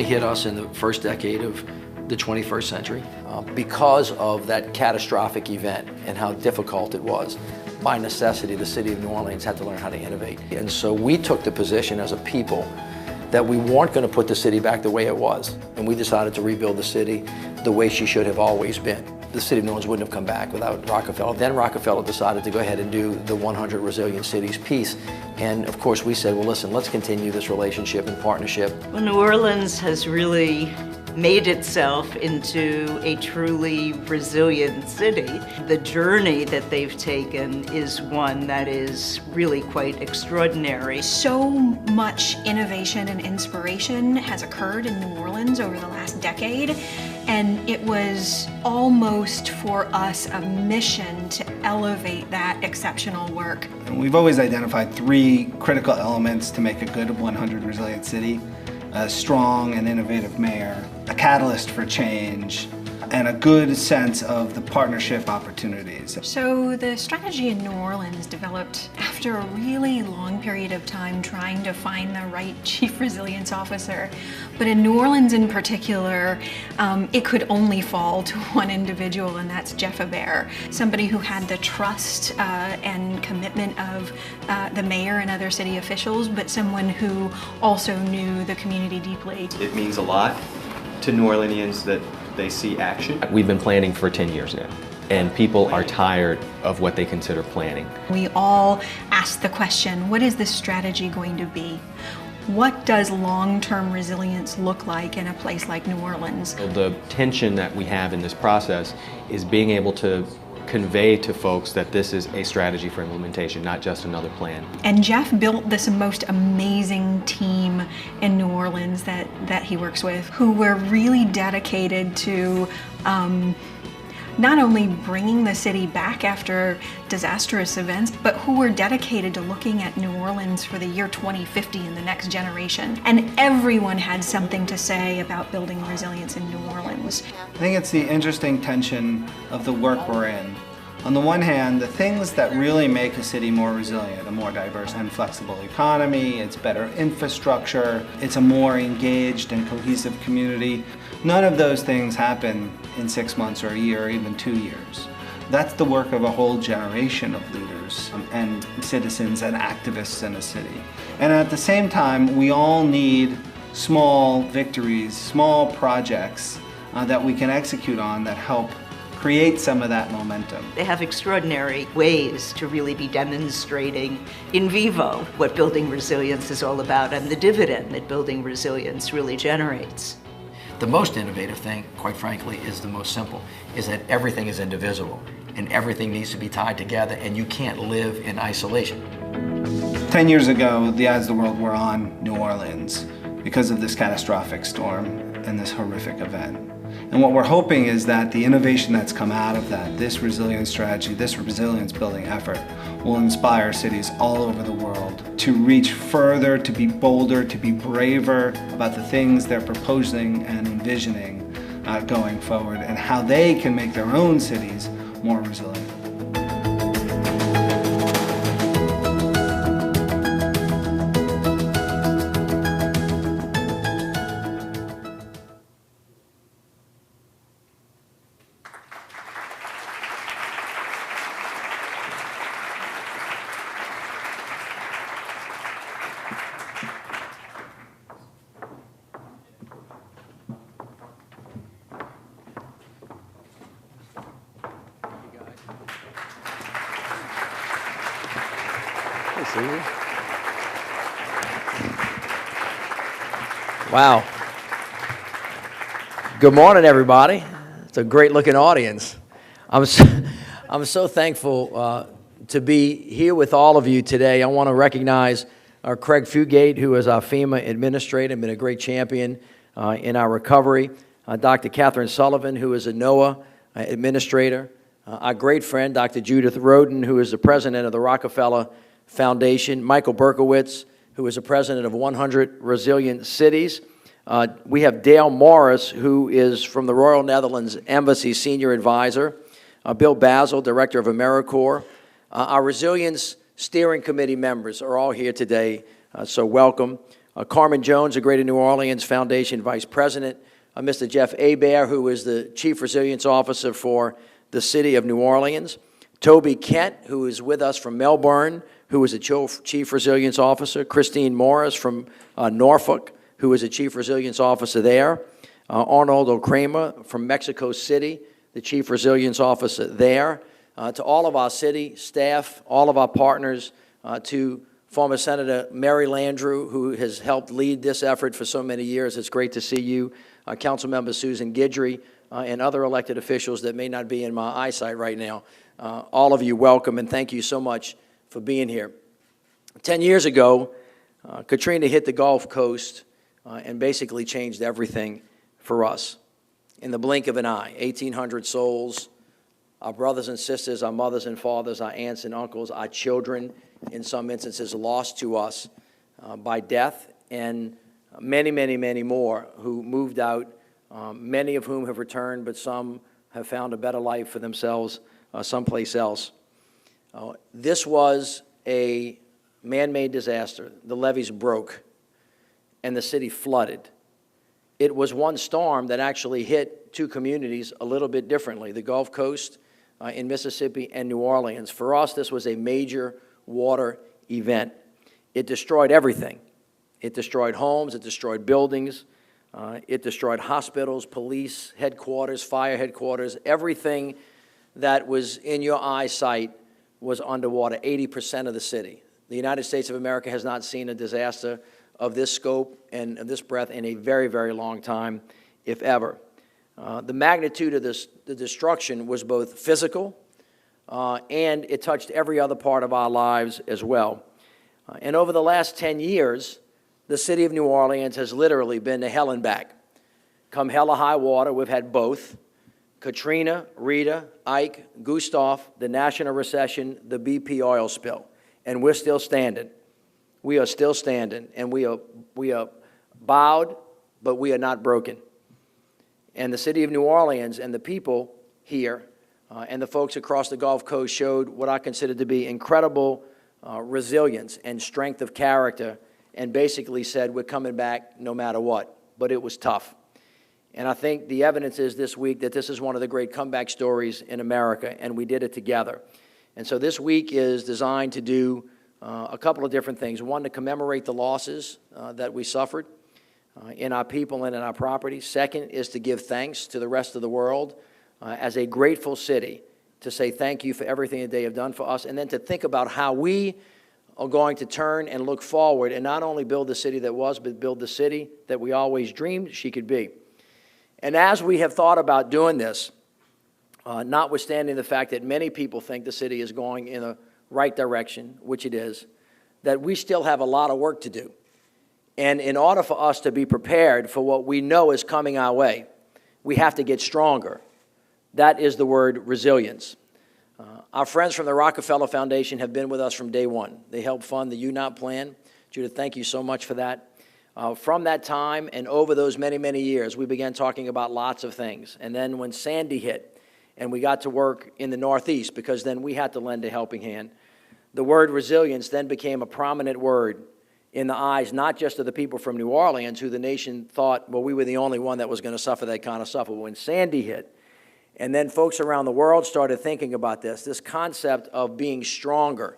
certainly hit us in the first decade of the 21st century because of that catastrophic event and how difficult it was. By necessity, the city of New Orleans had to learn how to innovate. And so we took the position as a people that we weren't going to put the city back the way it was. And we decided to rebuild the city the way she should have always been. The city of New Orleans wouldn't have come back without Rockefeller. Then Rockefeller decided to go ahead and do the 100 Resilient Cities piece. And of course we said, well, listen, let's continue this relationship and partnership. Well, New Orleans has really made itself into a truly resilient city. The journey that they've taken is one that is really quite extraordinary. So much innovation and inspiration has occurred in New Orleans over the last decade, and it was almost for us a mission to elevate that exceptional work. We've always identified three critical elements to make a good 100 resilient city: a strong and innovative mayor, a catalyst for change, and a good sense of the partnership opportunities. So the strategy in New Orleans developed after a really long period of time trying to find the right chief resilience officer. But in New Orleans in particular, it could only fall to one individual, and that's Jeff Hebert, somebody who had the trust and commitment of the mayor and other city officials, but someone who also knew the community deeply. It means a lot to New Orleanians that they see action. We've been planning for 10 years now, and people are tired of what they consider planning. We all ask the question, what is this strategy going to be? What does long-term resilience look like in a place like New Orleans? The tension that we have in this process is being able to convey to folks that this is a strategy for implementation, not just another plan. And Jeff built this most amazing team in New Orleans that he works with, who were really dedicated to not only bringing the city back after disastrous events, but who were dedicated to looking at New Orleans for the year 2050 and the next generation. And everyone had something to say about building resilience in New Orleans. I think it's the interesting tension of the work we're in. On the one hand, the things that really make a city more resilient, a more diverse and flexible economy, it's better infrastructure, it's a more engaged and cohesive community. None of those things happen in 6 months or a year or even 2 years. That's the work of a whole generation of leaders and citizens and activists in a city. And at the same time, we all need small victories, small projects that we can execute on that help create some of that momentum. They have extraordinary ways to really be demonstrating in vivo what building resilience is all about and the dividend that building resilience really generates. The most innovative thing, quite frankly, is the most simple, is that everything is indivisible and everything needs to be tied together, and you can't live in isolation. 10 years ago, the eyes of the world were on New Orleans because of this catastrophic storm and this horrific event. And what we're hoping is that the innovation that's come out of that, this resilience strategy, this resilience building effort, will inspire cities all over the world to reach further, to be bolder, to be braver about the things they're proposing and envisioning going forward, and how they can make their own cities more resilient. Wow. Good morning, everybody. It's a great looking audience. I'm so thankful to be here with all of you today. I want to recognize Craig Fugate, who is our FEMA administrator, been a great champion in our recovery. Dr. Catherine Sullivan, who is a NOAA administrator. Our great friend, Dr. Judith Roden, who is the president of the Rockefeller Foundation. Michael Berkowitz, who is the president of 100 Resilient Cities. We have Dale Morris, who is from the Royal Netherlands Embassy Senior Advisor. Bill Basil, Director of AmeriCorps. Our Resilience Steering Committee members are all here today, so welcome. Carmen Jones, the Greater New Orleans Foundation Vice President, Mr. Jeff Hebert, who is the Chief Resilience Officer for the City of New Orleans, Toby Kent, who is with us from Melbourne, who is a Chief Resilience Officer, Christine Morris from Norfolk, who is a Chief Resilience Officer there, Arnoldo Kramer from Mexico City, the Chief Resilience Officer there, to all of our city staff, all of our partners, to former Senator Mary Landrieu, who has helped lead this effort for so many years. It's great to see you, Councilmember Susan Guidry, and other elected officials that may not be in my eyesight right now. All of you, welcome, and thank you so much for being here. 10 years ago, Katrina hit the Gulf Coast and basically changed everything for us. In the blink of an eye, 1,800 souls, our brothers and sisters, our mothers and fathers, our aunts and uncles, our children, in some instances lost to us by death, and many, many, many more who moved out, many of whom have returned, but some have found a better life for themselves someplace else. This was a man-made disaster. The levees broke, and the city flooded. It was one storm that actually hit two communities a little bit differently, the Gulf Coast in Mississippi and New Orleans. For us, this was a major water event. It destroyed everything. It destroyed homes, it destroyed buildings, it destroyed hospitals, police headquarters, fire headquarters. Everything that was in your eyesight was underwater, 80% of the city. The United States of America has not seen a disaster of this scope and of this breadth in a very, very long time, if ever. The magnitude of the destruction was both physical and it touched every other part of our lives as well. And over the last 10 years, the city of New Orleans has literally been to hell and back. Come hell or high water, we've had both. Katrina, Rita, Ike, Gustav, the national recession, the BP oil spill. And we're still standing. We are still standing, and we are bowed, but we are not broken. And the city of New Orleans and the people here and the folks across the Gulf Coast showed what I consider to be incredible resilience and strength of character, and basically said, we're coming back no matter what. But it was tough. And I think the evidence is this week that this is one of the great comeback stories in America, and we did it together. And so this week is designed to do a couple of different things. One, to commemorate the losses that we suffered in our people and in our property. Second is to give thanks to the rest of the world as a grateful city, to say thank you for everything that they have done for us, and then to think about how we are going to turn and look forward and not only build the city that was, but build the city that we always dreamed she could be. And as we have thought about doing this, notwithstanding the fact that many people think the city is going in the right direction, which it is, that we still have a lot of work to do. And in order for us to be prepared for what we know is coming our way, we have to get stronger. That is the word resilience. Our friends from the Rockefeller Foundation have been with us from day one. They helped fund the UNOP plan. Judith, thank you so much for that. From that time and over those many, many years, we began talking about lots of things. And then when Sandy hit, and we got to work in the Northeast, because then we had to lend a helping hand, the word resilience then became a prominent word in the eyes not just of the people from New Orleans, who the nation thought, well, we were the only one that was going to suffer that kind of stuff. But when Sandy hit, and then folks around the world started thinking about this concept of being stronger,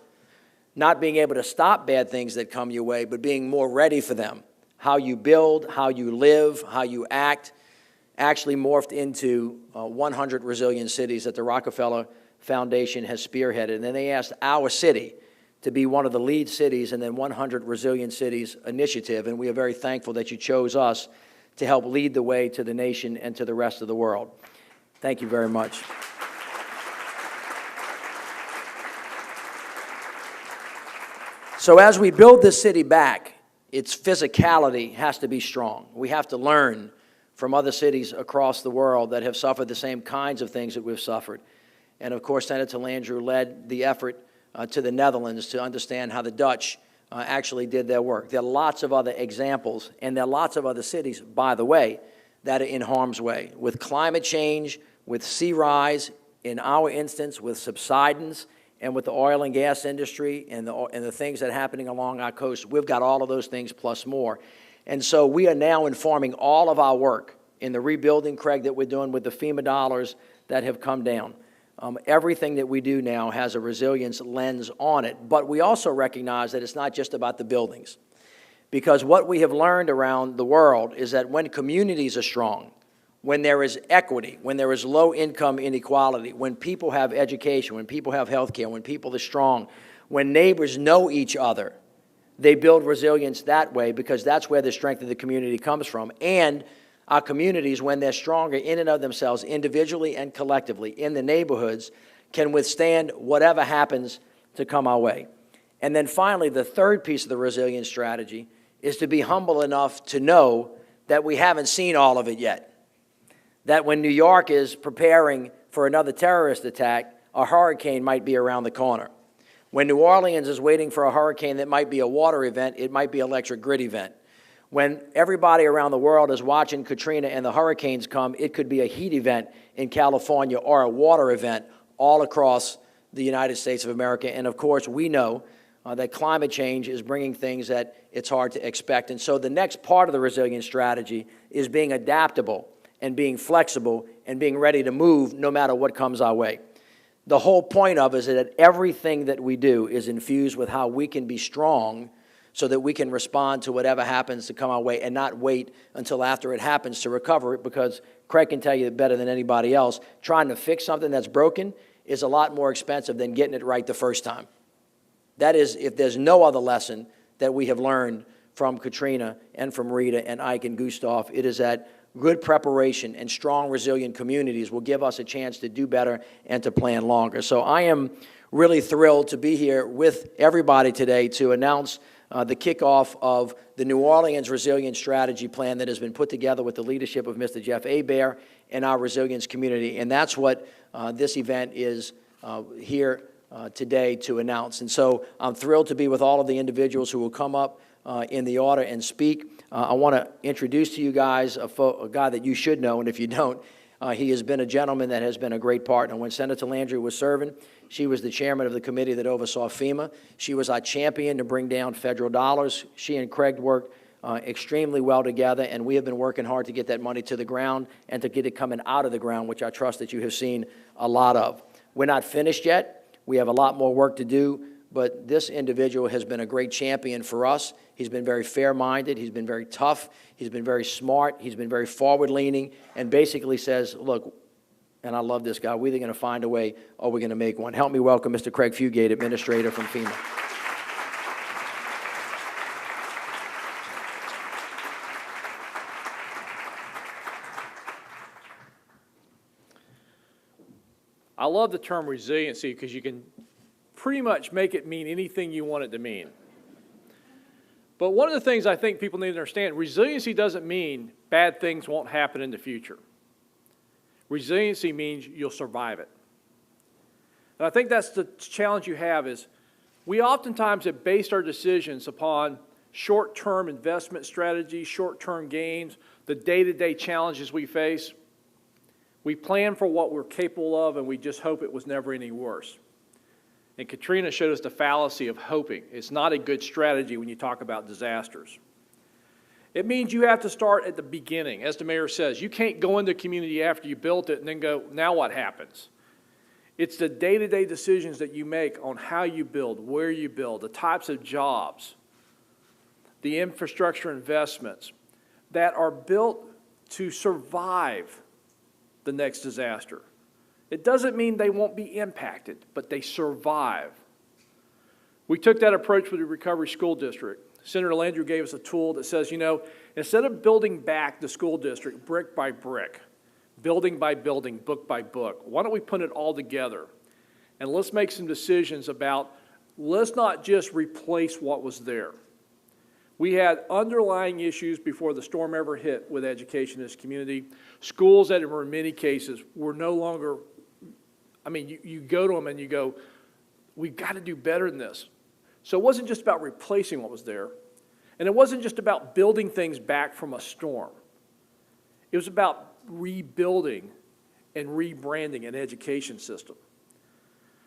not being able to stop bad things that come your way, but being more ready for them. How you build, how you live, how you act, actually morphed into 100 resilient cities that the Rockefeller Foundation has spearheaded. And then they asked our city to be one of the lead cities in the 100 Resilient Cities initiative, and we are very thankful that you chose us to help lead the way to the nation and to the rest of the world. Thank you very much. So as we build this city back, its physicality has to be strong. We have to learn from other cities across the world that have suffered the same kinds of things that we've suffered. And of course, Senator Landrieu led the effort to the Netherlands to understand how the Dutch actually did their work. There are lots of other examples, and there are lots of other cities, by the way, that are in harm's way. With climate change, with sea rise, in our instance, with subsidence, and with the oil and gas industry and the things that are happening along our coast, we've got all of those things plus more. And so we are now informing all of our work in the rebuilding, Craig, that we're doing with the FEMA dollars that have come down. Everything that we do now has a resilience lens on it, but we also recognize that it's not just about the buildings. Because what we have learned around the world is that when communities are strong, when there is equity, when there is low income inequality, when people have education, when people have health care, when people are strong, when neighbors know each other, they build resilience that way because that's where the strength of the community comes from. And our communities, when they're stronger in and of themselves, individually and collectively, in the neighborhoods, can withstand whatever happens to come our way. And then finally, the third piece of the resilience strategy is to be humble enough to know that we haven't seen all of it yet. That when New York is preparing for another terrorist attack, a hurricane might be around the corner. When New Orleans is waiting for a hurricane that might be a water event, it might be an electric grid event. When everybody around the world is watching Katrina and the hurricanes come, it could be a heat event in California or a water event all across the United States of America. And of course, we know that climate change is bringing things that it's hard to expect. And so the next part of the resilience strategy is being adaptable and being flexible and being ready to move no matter what comes our way. The whole point of it is that everything that we do is infused with how we can be strong so that we can respond to whatever happens to come our way and not wait until after it happens to recover it, because Craig can tell you better than anybody else, trying to fix something that's broken is a lot more expensive than getting it right the first time. That is, if there's no other lesson that we have learned from Katrina and from Rita and Ike and Gustav, it is that good preparation and strong, resilient communities will give us a chance to do better and to plan longer. So I am really thrilled to be here with everybody today to announce the kickoff of the New Orleans Resilience Strategy Plan that has been put together with the leadership of Mr. Jeff Hebert and our resilience community. And that's what this event is here today to announce. And so I'm thrilled to be with all of the individuals who will come up in the order and speak. I want to introduce to you guys a guy that you should know, and if you don't, he has been a gentleman that has been a great partner. When Senator Landrieu was serving, she was the chairman of the committee that oversaw FEMA. She was our champion to bring down federal dollars. She and Craig worked extremely well together, and we have been working hard to get that money to the ground and to get it coming out of the ground, which I trust that you have seen a lot of. We're not finished yet. We have a lot more work to do, but this individual has been a great champion for us. He's been very fair-minded. He's been very tough. He's been very smart. He's been very forward-leaning and basically says, look, and I love this guy, we're either going to find a way or we're going to make one. Help me welcome Mr. Craig Fugate, Administrator from FEMA. I love the term resiliency because you can pretty much make it mean anything you want it to mean. But one of the things I think people need to understand, resiliency doesn't mean bad things won't happen in the future. Resiliency means you'll survive it. And I think that's the challenge you have is we oftentimes have based our decisions upon short-term investment strategies, short-term gains, the day-to-day challenges we face. We plan for what we're capable of, and we just hope it was never any worse. And Katrina showed us the fallacy of hoping. It's not a good strategy when you talk about disasters. It means you have to start at the beginning. As the mayor says, you can't go into a community after you built it and then go, now what happens? It's the day-to-day decisions that you make on how you build, where you build, the types of jobs, the infrastructure investments that are built to survive the next disaster. It doesn't mean they won't be impacted, but they survive. We took that approach with the Recovery School District. Senator Landrieu gave us a tool that says, you know, instead of building back the school district brick by brick, building by building, book by book, why don't we put it all together? And let's make some decisions about, let's not just replace what was there. We had underlying issues before the storm ever hit with education in this community. Schools that were in many cases were no longer, I mean, you go to them and you go, we've got to do better than this. So it wasn't just about replacing what was there. And it wasn't just about building things back from a storm. It was about rebuilding and rebranding an education system.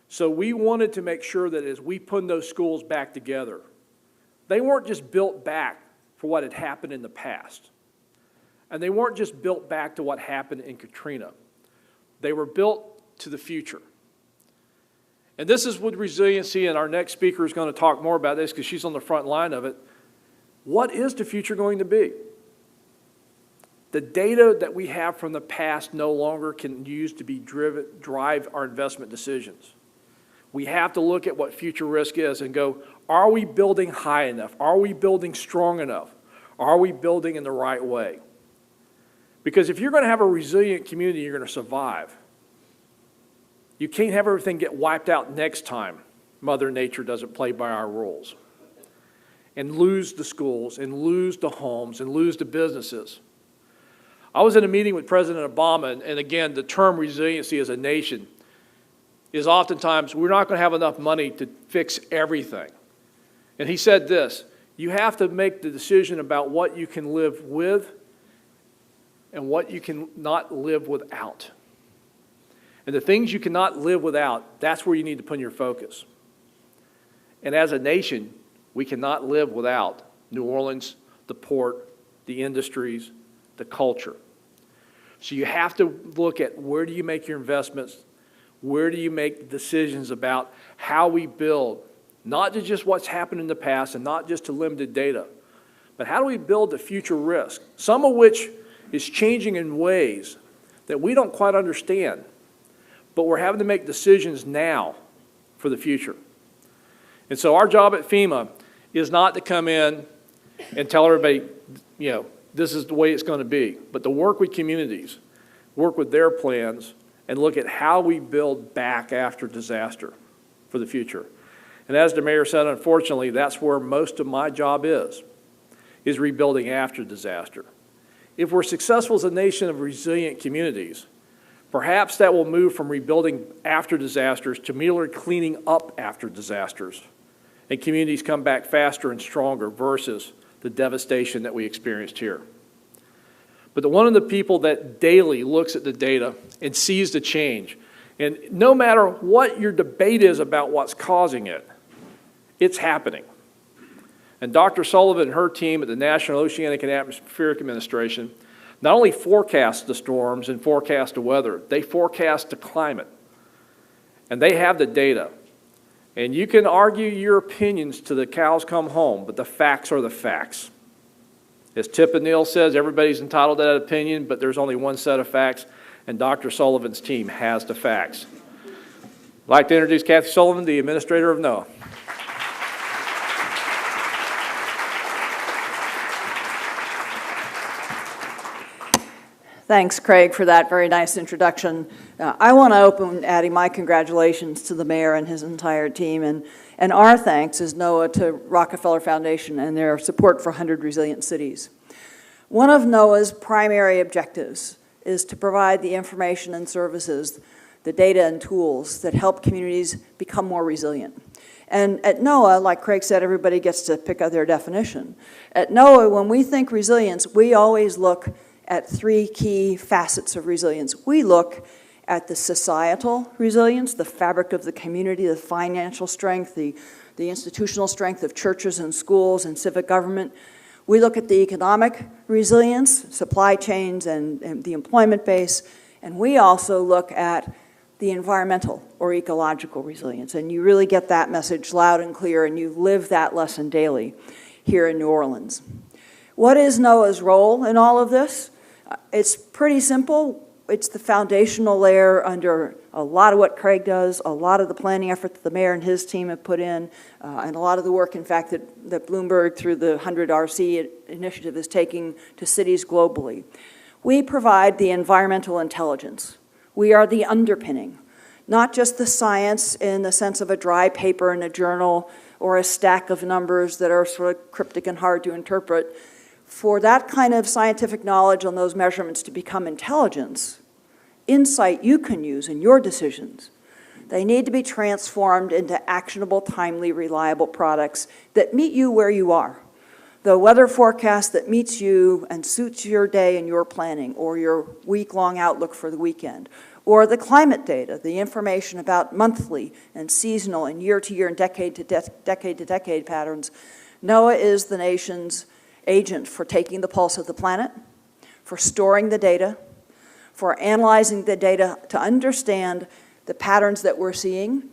So we wanted to make sure that as we put those schools back together, they weren't just built back for what had happened in the past. And they weren't just built back to what happened in Katrina. They were built to the future. And this is with resiliency, and our next speaker is going to talk more about this because she's on the front line of it. What is the future going to be? The data that we have from the past no longer can use to drive our investment decisions. We have to look at what future risk is and go, are we building high enough? Are we building strong enough? Are we building in the right way? Because if you're going to have a resilient community, you're going to survive. You can't have everything get wiped out next time Mother Nature doesn't play by our rules. And lose the schools, and lose the homes, and lose the businesses. I was in a meeting with President Obama, and again, the term resiliency as a nation is oftentimes, we're not going to have enough money to fix everything. And he said this, you have to make the decision about what you can live with and what you can not live without. And the things you cannot live without, that's where you need to put your focus. And as a nation, we cannot live without New Orleans, the port, the industries, the culture. So you have to look at where do you make your investments, where do you make decisions about how we build, not to just what's happened in the past and not just to limited data, but how do we build the future risk, some of which is changing in ways that we don't quite understand, but we're having to make decisions now for the future. And so our job at FEMA is not to come in and tell everybody, you know, this is the way it's going to be, but to work with communities, work with their plans, and look at how we build back after disaster for the future. And as the mayor said, unfortunately, that's where most of my job is rebuilding after disaster. If we're successful as a nation of resilient communities, perhaps that will move from rebuilding after disasters to merely cleaning up after disasters, and communities come back faster and stronger versus the devastation that we experienced here. But one of the people that daily looks at the data and sees the change, and no matter what your debate is about what's causing it, it's happening. And Dr. Sullivan and her team at the National Oceanic and Atmospheric Administration not only forecast the storms and forecast the weather, they forecast the climate. And they have the data. And you can argue your opinions till the cows come home, but the facts are the facts. As Tip O'Neill says, everybody's entitled to that opinion, but there's only one set of facts, and Dr. Sullivan's team has the facts. I'd like to introduce Kathy Sullivan, the administrator of NOAA. Thanks, Craig, for that very nice introduction. I want to open adding my congratulations to the mayor and his entire team, and our thanks as NOAA to Rockefeller Foundation and their support for 100 Resilient Cities. One of NOAA's primary objectives is to provide the information and services, the data and tools that help communities become more resilient. And at NOAA, like Craig said, everybody gets to pick out their definition. At NOAA, when we think resilience, we always look at three key facets of resilience. We look at the societal resilience, the fabric of the community, the financial strength, the institutional strength of churches and schools and civic government. We look at the economic resilience, supply chains and the employment base, and we also look at the environmental or ecological resilience. And you really get that message loud and clear, and you live that lesson daily here in New Orleans. What is NOAA's role in all of this? It's pretty simple. It's the foundational layer under a lot of what Craig does, a lot of the planning effort that the mayor and his team have put in, and a lot of the work, in fact, that Bloomberg through the 100 RC initiative is taking to cities globally. We provide the environmental intelligence. We are the underpinning, not just the science in the sense of a dry paper in a journal or a stack of numbers that are sort of cryptic and hard to interpret. For that kind of scientific knowledge on those measurements to become intelligence, insight you can use in your decisions, they need to be transformed into actionable, timely, reliable products that meet you where you are. The weather forecast that meets you and suits your day and your planning, or your week-long outlook for the weekend, or the climate data, the information about monthly and seasonal and year-to-year and decade-to-decade patterns. NOAA is the nation's agent for taking the pulse of the planet, for storing the data, for analyzing the data to understand the patterns that we're seeing,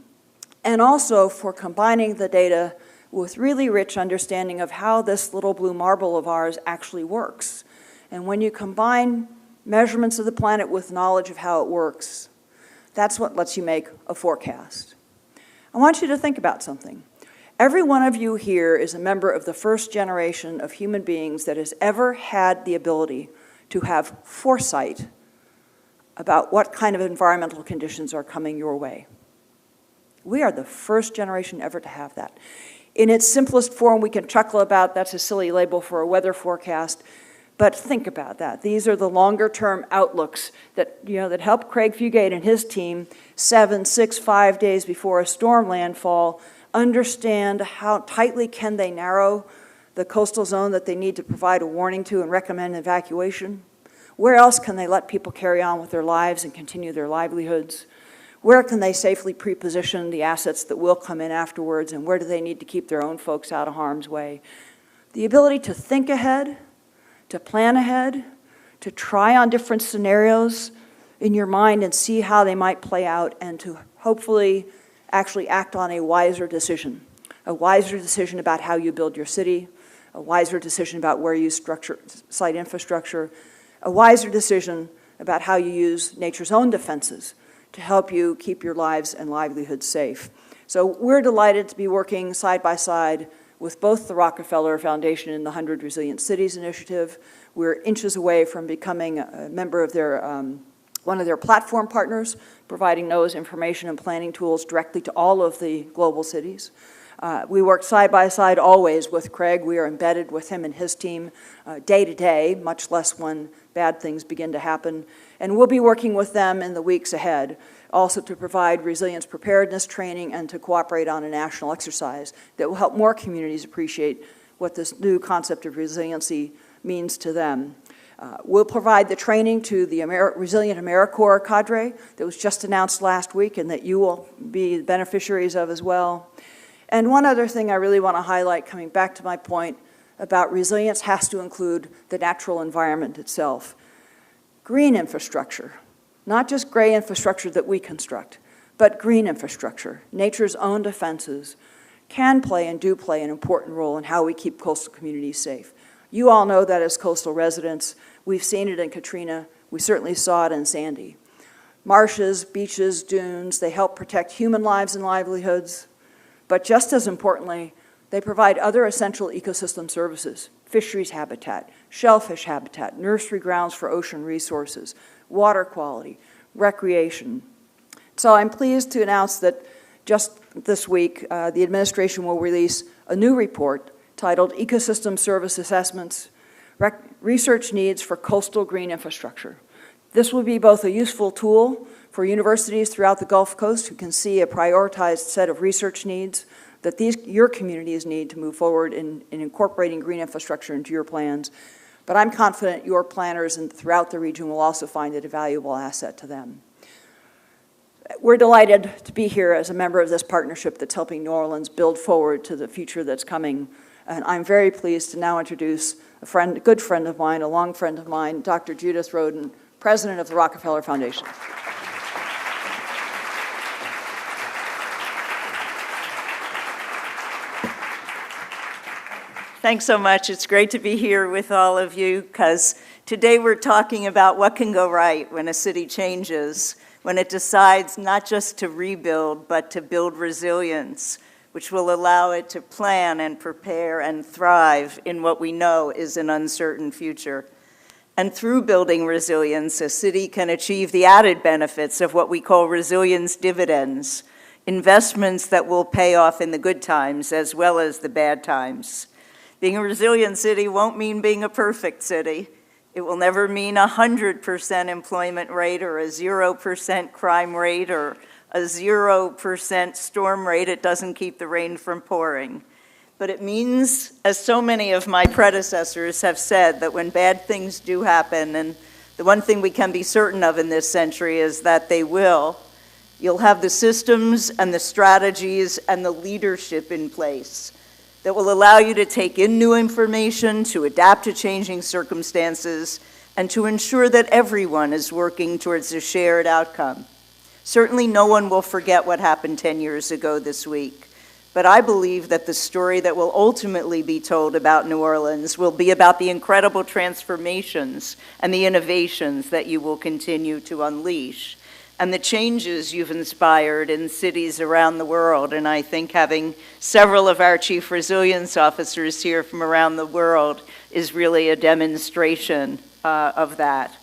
and also for combining the data with really rich understanding of how this little blue marble of ours actually works. And when you combine measurements of the planet with knowledge of how it works, that's what lets you make a forecast. I want you to think about something. Every one of you here is a member of the first generation of human beings that has ever had the ability to have foresight about what kind of environmental conditions are coming your way. We are the first generation ever to have that. In its simplest form, we can chuckle about that's a silly label for a weather forecast, but think about that. These are the longer-term outlooks that, that help Craig Fugate and his team 7, 6, 5 days before a storm landfall understand how tightly can they narrow the coastal zone that they need to provide a warning to and recommend evacuation. Where else can they let people carry on with their lives and continue their livelihoods? Where can they safely pre-position the assets that will come in afterwards, and where do they need to keep their own folks out of harm's way? The ability to think ahead, to plan ahead, to try on different scenarios in your mind and see how they might play out, and to hopefully actually act on a wiser decision about how you build your city, a wiser decision about where you structure site infrastructure, a wiser decision about how you use nature's own defenses to help you keep your lives and livelihoods safe. So we're delighted to be working side by side with both the Rockefeller Foundation and the 100 Resilient Cities Initiative. We're inches away from becoming a member of their, one of their platform partners, providing NOAA's information and planning tools directly to all of the global cities. We work side by side always with Craig. We are embedded with him and his team day to day, much less when bad things begin to happen. And we'll be working with them in the weeks ahead, also to provide resilience preparedness training and to cooperate on a national exercise that will help more communities appreciate what this new concept of resiliency means to them. We'll provide the training to the Resilient AmeriCorps cadre that was just announced last week and that you will be beneficiaries of as well. And one other thing I really want to highlight, coming back to my point about resilience, has to include the natural environment itself. Green infrastructure, not just gray infrastructure that we construct, but green infrastructure, nature's own defenses, can play and do play an important role in how we keep coastal communities safe. You all know that as coastal residents. We've seen it in Katrina. We certainly saw it in Sandy. Marshes, beaches, dunes, they help protect human lives and livelihoods. But just as importantly, they provide other essential ecosystem services: fisheries habitat, shellfish habitat, nursery grounds for ocean resources, water quality, recreation. So I'm pleased to announce that just this week, the administration will release a new report titled Ecosystem Service Assessments, Research Needs for Coastal Green Infrastructure. This will be both a useful tool for universities throughout the Gulf Coast who can see a prioritized set of research needs that your communities need to move forward in incorporating green infrastructure into your plans. But I'm confident your planners and throughout the region will also find it a valuable asset to them. We're delighted to be here as a member of this partnership that's helping New Orleans build forward to the future that's coming. And I'm very pleased to now introduce a good friend of mine, a long friend of mine, Dr. Judith Rodin, President of the Rockefeller Foundation. Thanks so much. It's great to be here with all of you, because today we're talking about what can go right when a city changes, when it decides not just to rebuild, but to build resilience, which will allow it to plan and prepare and thrive in what we know is an uncertain future. And through building resilience, a city can achieve the added benefits of what we call resilience dividends, investments that will pay off in the good times as well as the bad times. Being a resilient city won't mean being a perfect city. It will never mean 100% employment rate or a 0% crime rate or a 0% storm rate. It doesn't keep the rain from pouring. but it means, as so many of my predecessors have said, that when bad things do happen, and the one thing we can be certain of in this century is that they will, you'll have the systems and the strategies and the leadership in place that will allow you to take in new information, to adapt to changing circumstances, and to ensure that everyone is working towards a shared outcome. Certainly no one will forget what happened 10 years ago this week, but I believe that the story that will ultimately be told about New Orleans will be about the incredible transformations and the innovations that you will continue to unleash, and the changes you've inspired in cities around the world. And I think having several of our Chief Resilience Officers here from around the world is really a demonstration of that.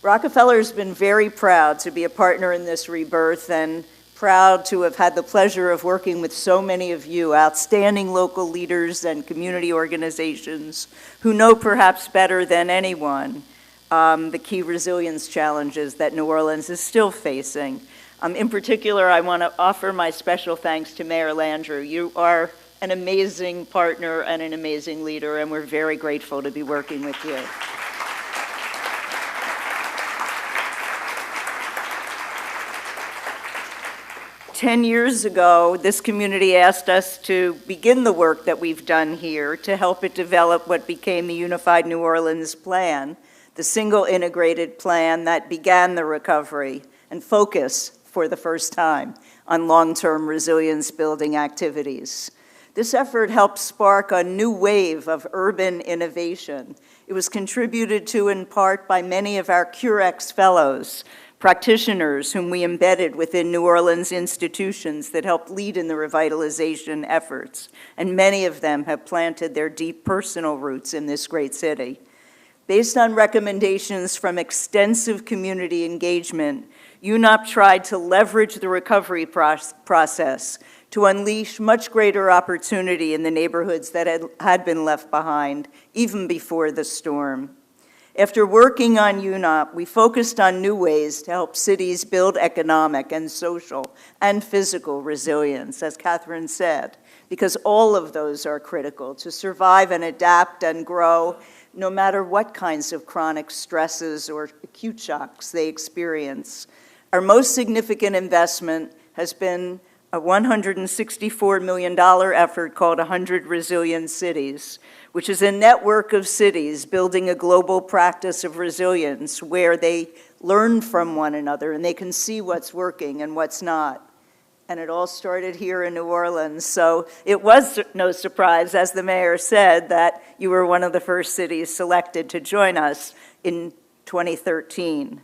Rockefeller's been very proud to be a partner in this rebirth, and proud to have had the pleasure of working with so many of you, outstanding local leaders and community organizations who know perhaps better than anyone the key resilience challenges that New Orleans is still facing. In particular, I want to offer my special thanks to Mayor Landrieu. You are an amazing partner and an amazing leader, and we're very grateful to be working with you. Ten years ago, this community asked us to begin the work that we've done here to help it develop what became the Unified New Orleans Plan, the single integrated plan that began the recovery and focus for the first time on long-term resilience building activities. This effort helped spark a new wave of urban innovation. It was contributed to in part by many of our CUREX fellows, practitioners whom we embedded within New Orleans institutions that helped lead in the revitalization efforts, and many of them have planted their deep personal roots in this great city. Based on recommendations from extensive community engagement, UNOP tried to leverage the recovery process to unleash much greater opportunity in the neighborhoods that had been left behind, even before the storm. After working on UNOP, we focused on new ways to help cities build economic and social and physical resilience, as Catherine said, because all of those are critical to survive and adapt and grow no matter what kinds of chronic stresses or acute shocks they experience. Our most significant investment has been a $164 million effort called 100 Resilient Cities, which is a network of cities building a global practice of resilience where they learn from one another and they can see what's working and what's not. And it all started here in New Orleans. So it was no surprise, as the mayor said, that you were one of the first cities selected to join us in 2013.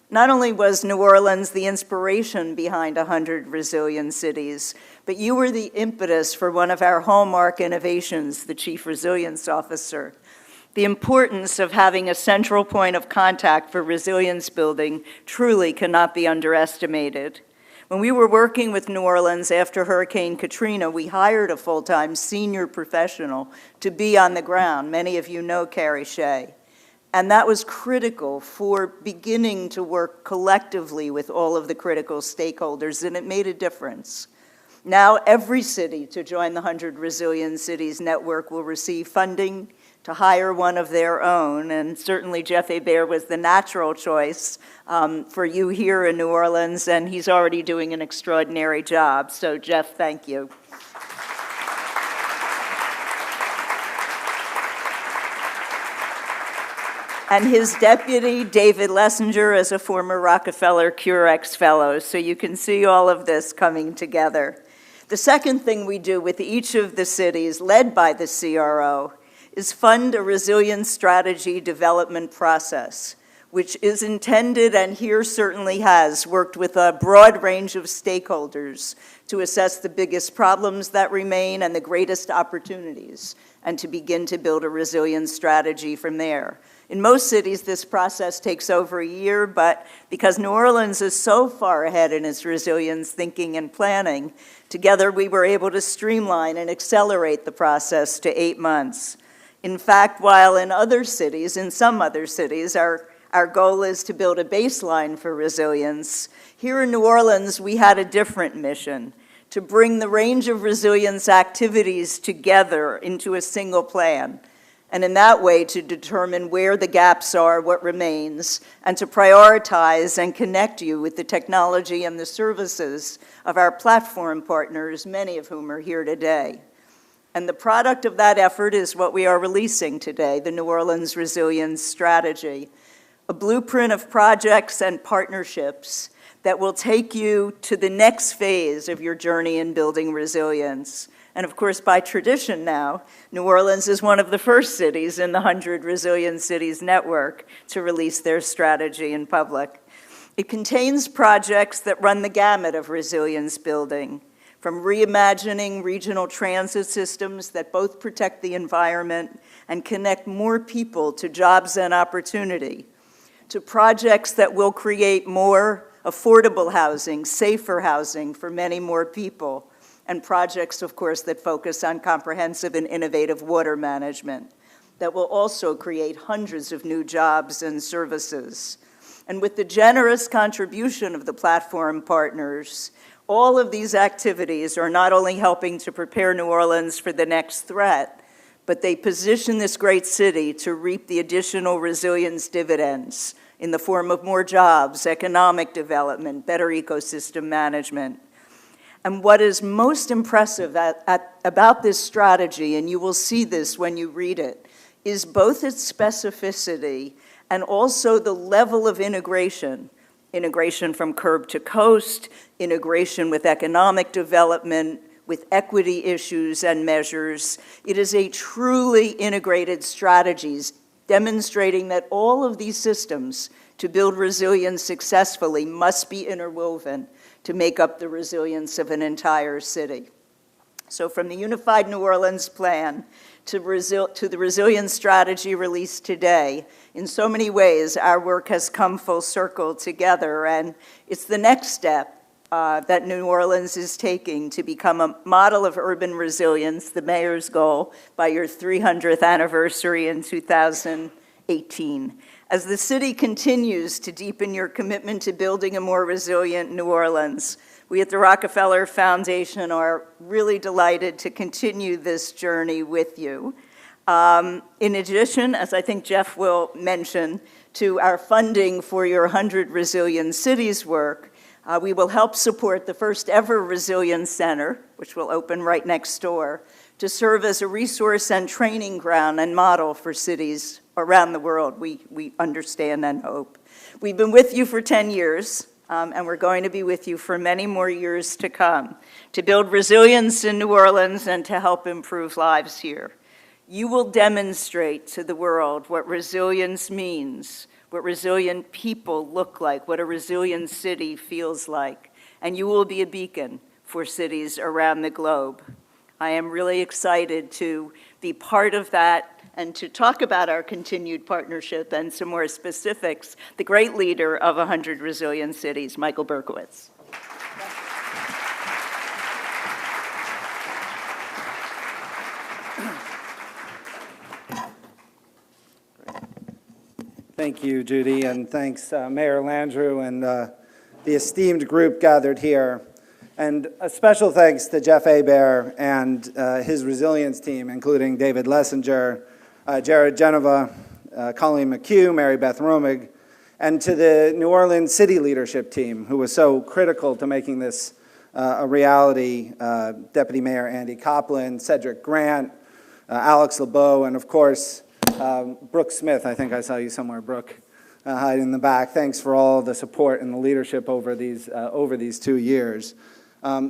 Not only was New Orleans the inspiration behind 100 Resilient Cities, but you were the impetus for one of our hallmark innovations, the Chief Resilience Officer. The importance of having a central point of contact for resilience building truly cannot be underestimated. When we were working with New Orleans after Hurricane Katrina, we hired a full-time senior professional to be on the ground. Many of you know Carrie Shea. And that was critical for beginning to work collectively with all of the critical stakeholders, and it made a difference. Now every city to join the 100 Resilient Cities network will receive funding to hire one of their own, and certainly Jeff Hebert was the natural choice for you here in New Orleans, and he's already doing an extraordinary job. So Jeff, thank you. And his deputy, David Lessinger, is a former Rockefeller CUREX fellow, so you can see all of this coming together. The second thing we do with each of the cities, led by the CRO, is fund a resilience strategy development process, which is intended, and here certainly has, worked with a broad range of stakeholders to assess the biggest problems that remain and the greatest opportunities, and to begin to build a resilience strategy from there. In most cities, this process takes over a year, but because New Orleans is so far ahead in its resilience thinking and planning, together we were able to streamline and accelerate the process to 8 months. In fact, while in some other cities, our goal is to build a baseline for resilience, here in New Orleans, we had a different mission, to bring the range of resilience activities together into a single plan, and in that way to determine where the gaps are, what remains, and to prioritize and connect you with the technology and the services of our platform partners, many of whom are here today. And the product of that effort is what we are releasing today, the New Orleans Resilience Strategy, a blueprint of projects and partnerships that will take you to the next phase of your journey in building resilience. And of course, by tradition now, New Orleans is one of the first cities in the 100 Resilient Cities Network to release their strategy in public. It contains projects that run the gamut of resilience building, from reimagining regional transit systems that both protect the environment and connect more people to jobs and opportunity, to projects that will create more affordable housing, safer housing for many more people, and projects, of course, that focus on comprehensive and innovative water management that will also create hundreds of new jobs and services. And with the generous contribution of the platform partners, all of these activities are not only helping to prepare New Orleans for the next threat, but they position this great city to reap the additional resilience dividends in the form of more jobs, economic development, better ecosystem management. And what is most impressive about this strategy, and you will see this when you read it, is both its specificity and also the level of integration from curb to coast, integration with economic development, with equity issues and measures. It is a truly integrated strategy, demonstrating that all of these systems to build resilience successfully must be interwoven to make up the resilience of an entire city. So from the Unified New Orleans Plan to the resilience strategy released today, in so many ways, our work has come full circle together, and it's the next step that New Orleans is taking to become a model of urban resilience, the mayor's goal, by your 300th anniversary in 2018. As the city continues to deepen your commitment to building a more resilient New Orleans, we at the Rockefeller Foundation are really delighted to continue this journey with you. In addition, as I think Jeff will mention, to our funding for your 100 Resilient Cities work, we will help support the first ever Resilience Center, which will open right next door, to serve as a resource and training ground and model for cities around the world, we understand and hope. We've been with you for 10 years, and we're going to be with you for many more years to come, to build resilience in New Orleans and to help improve lives here. You will demonstrate to the world what resilience means, what resilient people look like, what a resilient city feels like, and you will be a beacon for cities around the globe. I am really excited to be part of that and to talk about our continued partnership and some more specifics, the great leader of 100 Resilient Cities, Michael Berkowitz. Thank you, Judy, and thanks, Mayor Landrieu and the esteemed group gathered here. And a special thanks to Jeff Hebert and his resilience team, including David Lessinger, Jared Genova, Colleen McHugh, Mary Beth Romig, and to the New Orleans City leadership team, who was so critical to making this a reality, Deputy Mayor Andy Copeland, Cedric Grant, Alex LeBeau, and of course, Brooke Smith. I think I saw you somewhere, Brooke, hiding in the back. Thanks for all the support and the leadership over these 2 years.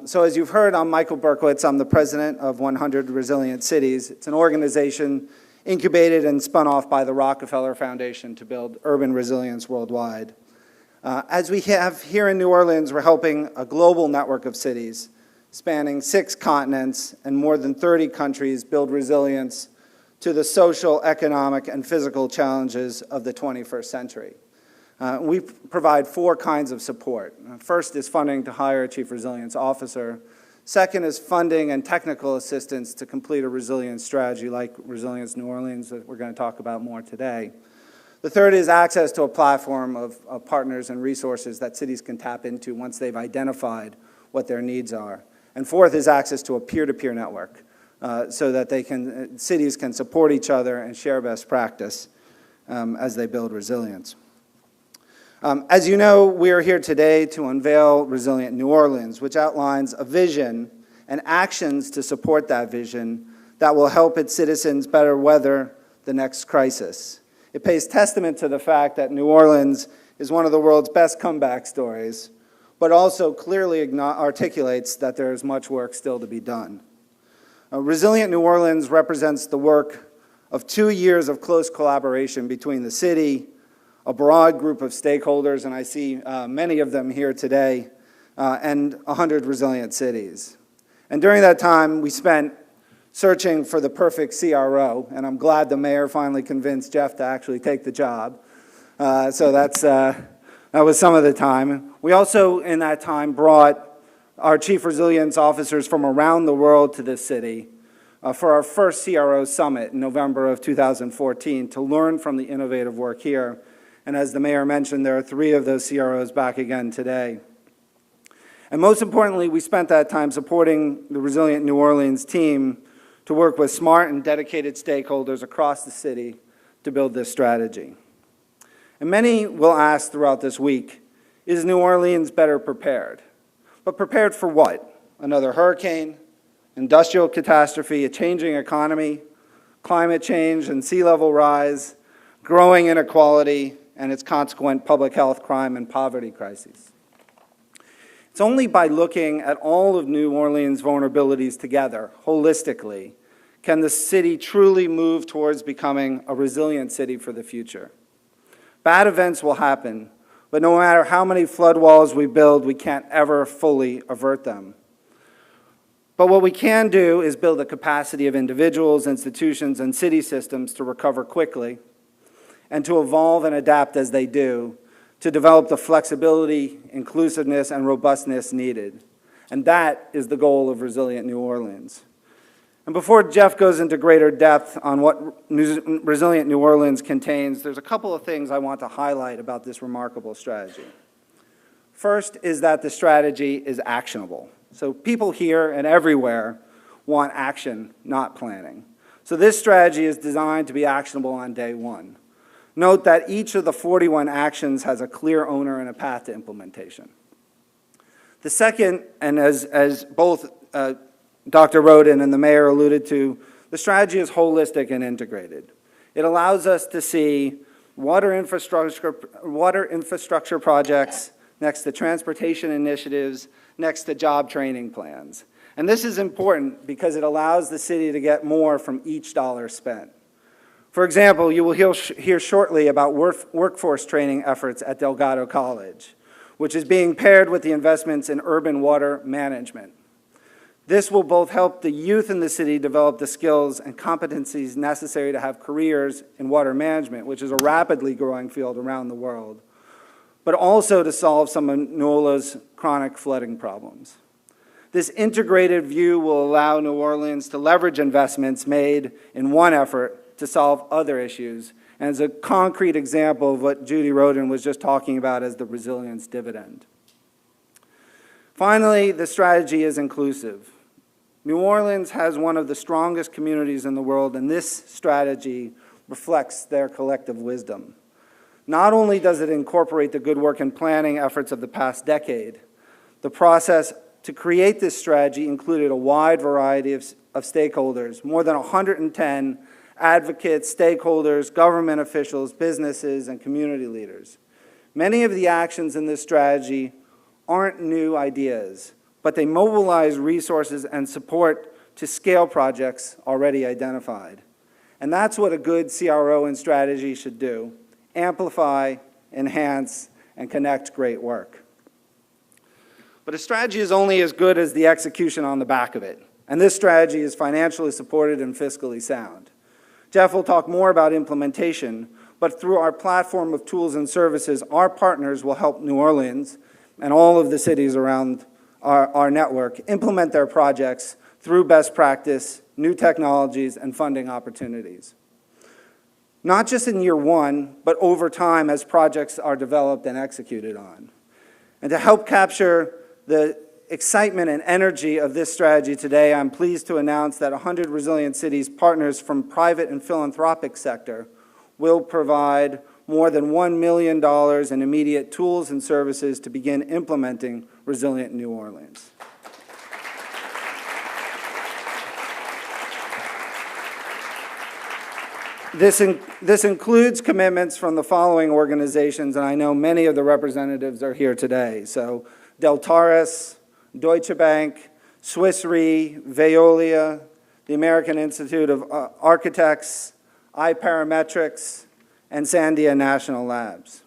So as you've heard, I'm Michael Berkowitz. I'm the president of 100 Resilient Cities. It's an organization incubated and spun off by the Rockefeller Foundation to build urban resilience worldwide. As we have here in New Orleans, we're helping a global network of cities spanning 6 continents and more than 30 countries build resilience to the social, economic, and physical challenges of the 21st century. We provide 4 kinds of support. First is funding to hire a Chief Resilience Officer. Second is funding and technical assistance to complete a resilience strategy like Resilience New Orleans that we're going to talk about more today. The third is access to a platform of partners and resources that cities can tap into once they've identified what their needs are. And fourth is access to a peer-to-peer network so that cities can support each other and share best practice as they build resilience. As you know, we are here today to unveil Resilient New Orleans, which outlines a vision and actions to support that vision that will help its citizens better weather the next crisis. It pays testament to the fact that New Orleans is one of the world's best comeback stories, but also clearly articulates that there is much work still to be done. Resilient New Orleans represents the work of 2 years of close collaboration between the city, a broad group of stakeholders, and I see many of them here today, and 100 resilient cities. And during that time, we spent searching for the perfect CRO, and I'm glad the mayor finally convinced Jeff to actually take the job. So that was some of the time. We also, in that time, brought our chief resilience officers from around the world to this city for our first CRO summit in November of 2014 to learn from the innovative work here. And as the mayor mentioned, there are 3 of those CROs back again today. And most importantly, we spent that time supporting the Resilient New Orleans team to work with smart and dedicated stakeholders across the city to build this strategy. And many will ask throughout this week, is New Orleans better prepared? But prepared for what? Another hurricane, industrial catastrophe, a changing economy, climate change and sea level rise, growing inequality, and its consequent public health, crime, and poverty crises. It's only by looking at all of New Orleans' vulnerabilities together, holistically, can the city truly move towards becoming a resilient city for the future. Bad events will happen, but no matter how many flood walls we build, we can't ever fully avert them. But what we can do is build the capacity of individuals, institutions, and city systems to recover quickly and to evolve and adapt as they do, to develop the flexibility, inclusiveness, and robustness needed. And that is the goal of Resilient New Orleans. And before Jeff goes into greater depth on what Resilient New Orleans contains, there's a couple of things I want to highlight about this remarkable strategy. First is that the strategy is actionable. So people here and everywhere want action, not planning. So this strategy is designed to be actionable on day one. Note that each of the 41 actions has a clear owner and a path to implementation. The second, and as both Dr. Roden and the mayor alluded to, the strategy is holistic and integrated. It allows us to see water infrastructure projects next to transportation initiatives, next to job training plans. And this is important because it allows the city to get more from each dollar spent. For example, you will hear shortly about workforce training efforts at Delgado College, which is being paired with the investments in urban water management. This will both help the youth in the city develop the skills and competencies necessary to have careers in water management, which is a rapidly growing field around the world, but also to solve some of NOLA's chronic flooding problems. This integrated view will allow New Orleans to leverage investments made in one effort to solve other issues, and is a concrete example of what Judy Roden was just talking about as the resilience dividend. Finally, the strategy is inclusive. New Orleans has one of the strongest communities in the world, and this strategy reflects their collective wisdom. Not only does it incorporate the good work and planning efforts of the past decade, the process to create this strategy included a wide variety of stakeholders, more than 110 advocates, stakeholders, government officials, businesses, and community leaders. Many of the actions in this strategy aren't new ideas, but they mobilize resources and support to scale projects already identified. And that's what a good CRO and strategy should do: amplify, enhance, and connect great work. But a strategy is only as good as the execution on the back of it, and this strategy is financially supported and fiscally sound. Jeff will talk more about implementation, but through our platform of tools and services, our partners will help New Orleans and all of the cities around our network implement their projects through best practice, new technologies, and funding opportunities. Not just in year one, but over time as projects are developed and executed on. And to help capture the excitement and energy of this strategy today, I'm pleased to announce that 100 Resilient Cities partners from private and philanthropic sector will provide more than $1 million in immediate tools and services to begin implementing Resilient New Orleans. This includes commitments from the following organizations, and I know many of the representatives are here today. So Deltares, Deutsche Bank, Swiss Re, Veolia, the American Institute of Architects, iParametrics, and Sandia National Labs.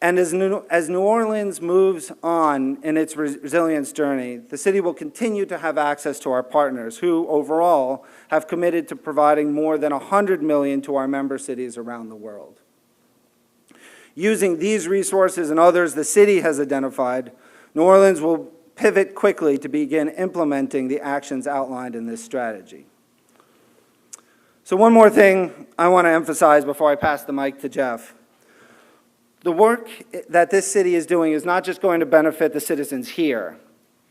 And as New Orleans moves on in its resilience journey, the city will continue to have access to our partners who, overall, have committed to providing more than $100 million to our member cities around the world. Using these resources and others the city has identified, New Orleans will pivot quickly to begin implementing the actions outlined in this strategy. So one more thing I want to emphasize before I pass the mic to Jeff. The work that this city is doing is not just going to benefit the citizens here.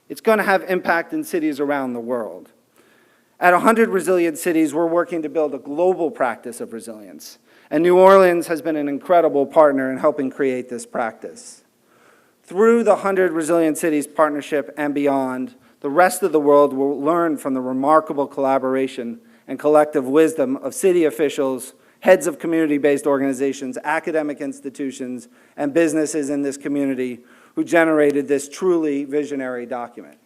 It's going to have impact in cities around the world. At 100 Resilient Cities, we're working to build a global practice of resilience, and New Orleans has been an incredible partner in helping create this practice. Through the 100 Resilient Cities partnership and beyond, the rest of the world will learn from the remarkable collaboration and collective wisdom of city officials, heads of community-based organizations, academic institutions, and businesses in this community who generated this truly visionary document.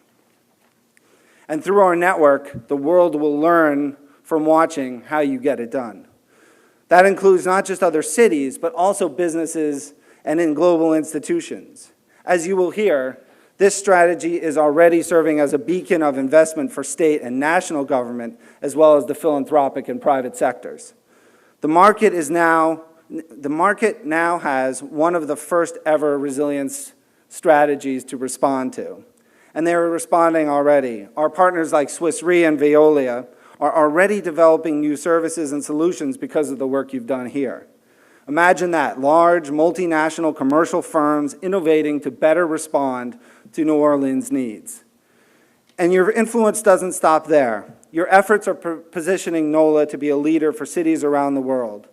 And through our network, the world will learn from watching how you get it done. That includes not just other cities, but also businesses and in global institutions. As you will hear, this strategy is already serving as a beacon of investment for state and national government, as well as the philanthropic and private sectors. The market now has one of the first ever resilience strategies to respond to, and they're responding already. Our partners like Swiss Re and Veolia are already developing new services and solutions because of the work you've done here. Imagine that, large multinational commercial firms innovating to better respond to New Orleans' needs. And your influence doesn't stop there. Your efforts are positioning NOLA to be a leader for cities around the world.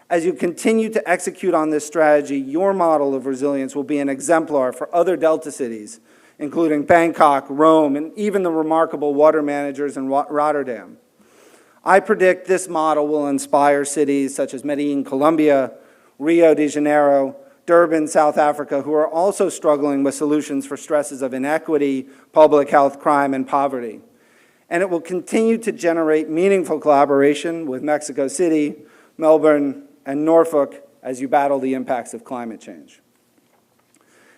As you continue to execute on this strategy, your model of resilience will be an exemplar for other Delta cities, including Bangkok, Rome, and even the remarkable water managers in Rotterdam. I predict this model will inspire cities such as Medellin, Colombia, Rio de Janeiro, Durban, South Africa, who are also struggling with solutions for stresses of inequity, public health, crime, and poverty. And it will continue to generate meaningful collaboration with Mexico City, Melbourne, and Norfolk as you battle the impacts of climate change.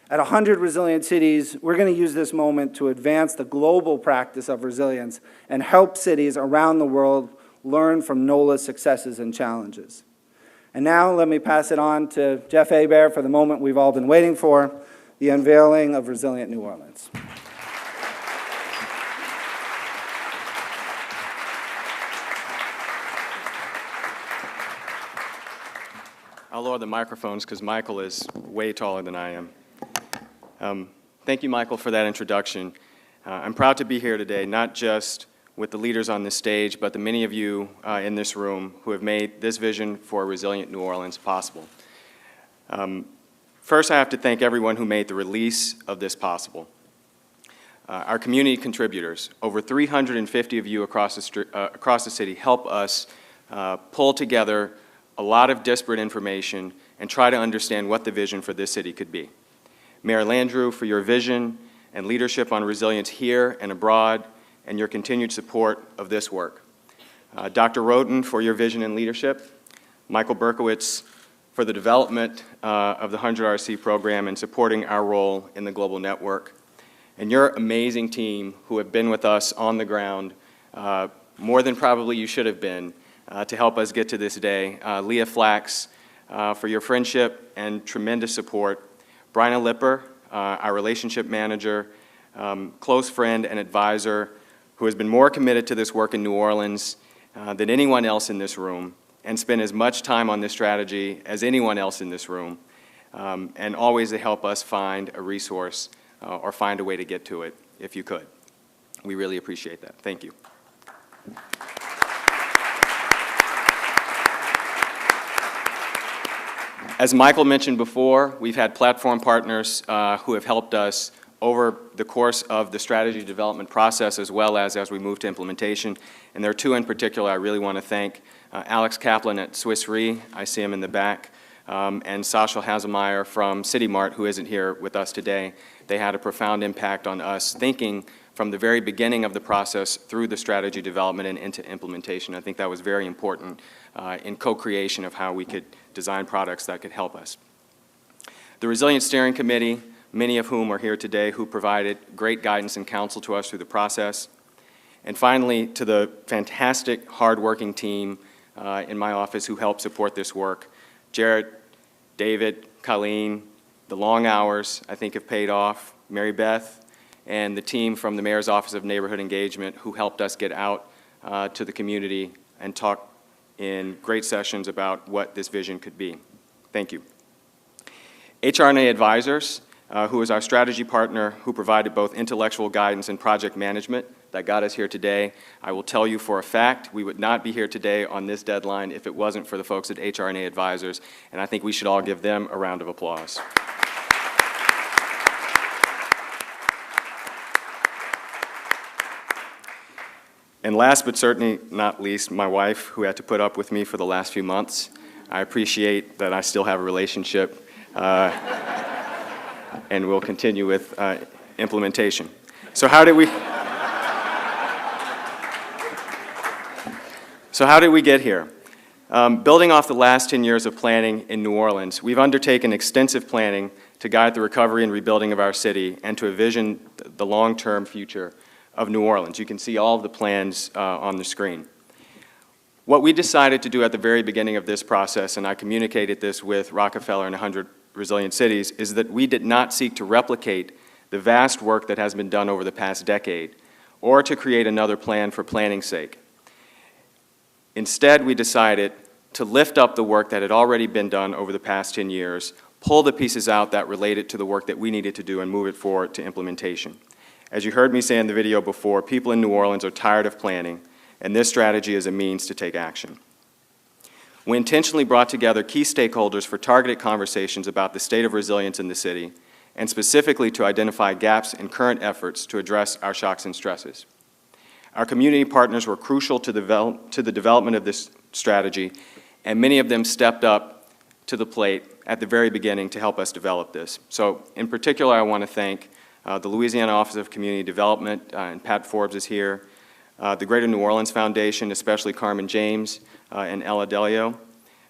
At 100 Resilient Cities, we're going to use this moment to advance the global practice of resilience and help cities around the world learn from NOLA's successes and challenges. And now let me pass it on to Jeff Hebert for the moment we've all been waiting for, the unveiling of Resilient New Orleans. I'll lower the microphones because Michael is way taller than I am. Thank you, Michael, for that introduction. I'm proud to be here today, not just with the leaders on this stage, but the many of you in this room who have made this vision for a resilient New Orleans possible. First, I have to thank everyone who made the release of this possible. Our community contributors, over 350 of you across the city, help us pull together a lot of disparate information and try to understand what the vision for this city could be. Mayor Landrieu, for your vision and leadership on resilience here and abroad, and your continued support of this work. Dr. Roten, for your vision and leadership. Michael Berkowitz, for the development of the 100RC program and supporting our role in the global network. And your amazing team who have been with us on the ground, more than probably you should have been, to help us get to this day. Leah Flax, for your friendship and tremendous support. Bryna Lipper, our relationship manager, close friend and advisor, who has been more committed to this work in New Orleans than anyone else in this room, and spent as much time on this strategy as anyone else in this room, and always to help us find a resource or find a way to get to it if you could. We really appreciate that. Thank you. As Michael mentioned before, we've had platform partners who have helped us over the course of the strategy development process as well as we move to implementation. And there are two in particular I really want to thank. Alex Kaplan at Swiss Re, I see him in the back, and Sasha Haselmeyer from City Mart, who isn't here with us today. They had a profound impact on us thinking from the very beginning of the process through the strategy development and into implementation. I think that was very important in co-creation of how we could design products that could help us. The Resilience Steering Committee, many of whom are here today, who provided great guidance and counsel to us through the process. And finally, to the fantastic, hardworking team in my office who helped support this work. Jarrett, David, Colleen, the long hours I think have paid off, Mary Beth, and the team from the Mayor's Office of Neighborhood Engagement who helped us get out to the community and talk in great sessions about what this vision could be. Thank you. HRNA Advisors, who is our strategy partner who provided both intellectual guidance and project management that got us here today. I will tell you for a fact we would not be here today on this deadline if it wasn't for the folks at HRNA Advisors, and I think we should all give them a round of applause. And last but certainly not least, my wife, who had to put up with me for the last few months. I appreciate that I still have a relationship, and we'll continue with implementation. So how did we get here? Building off the last 10 years of planning in New Orleans, we've undertaken extensive planning to guide the recovery and rebuilding of our city and to envision the long-term future of New Orleans. You can see all of the plans on the screen. What we decided to do at the very beginning of this process, and I communicated this with Rockefeller and 100 Resilient Cities, is that we did not seek to replicate the vast work that has been done over the past decade or to create another plan for planning's sake. Instead, we decided to lift up the work that had already been done over the past 10 years, pull the pieces out that related to the work that we needed to do, and move it forward to implementation. As you heard me say in the video before, people in New Orleans are tired of planning, and this strategy is a means to take action. We intentionally brought together key stakeholders for targeted conversations about the state of resilience in the city, and specifically to identify gaps in current efforts to address our shocks and stresses. Our community partners were crucial to the development of this strategy, and many of them stepped up to the plate at the very beginning to help us develop this. So in particular, I want to thank the Louisiana Office of Community Development, and Pat Forbes is here, the Greater New Orleans Foundation, especially Carmen James and Ella Delio,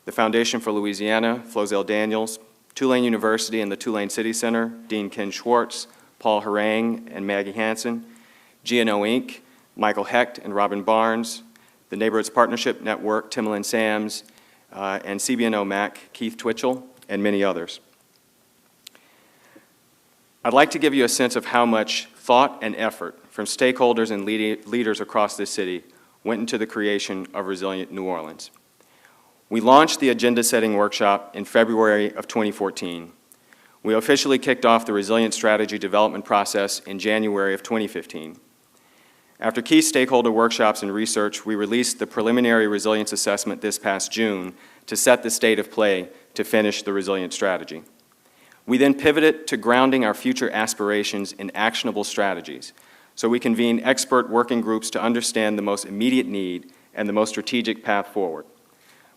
the Foundation for Louisiana, Flozell Daniels, Tulane University and the Tulane City Center, Dean Ken Schwartz, Paul Harang and Maggie Hansen, GNO Inc., Michael Hecht and Robin Barnes, the Neighborhoods Partnership Network, Timlin Sams, and CBNO MAC, Keith Twitchell, and many others. I'd like to give you a sense of how much thought and effort from stakeholders and leaders across this city went into the creation of Resilient New Orleans. We launched the agenda-setting workshop in February of 2014. We officially kicked off the Resilient Strategy development process in January of 2015. After key stakeholder workshops and research, we released the preliminary resilience assessment this past June to set the state of play to finish the Resilient Strategy. We then pivoted to grounding our future aspirations in actionable strategies, so we convened expert working groups to understand the most immediate need and the most strategic path forward.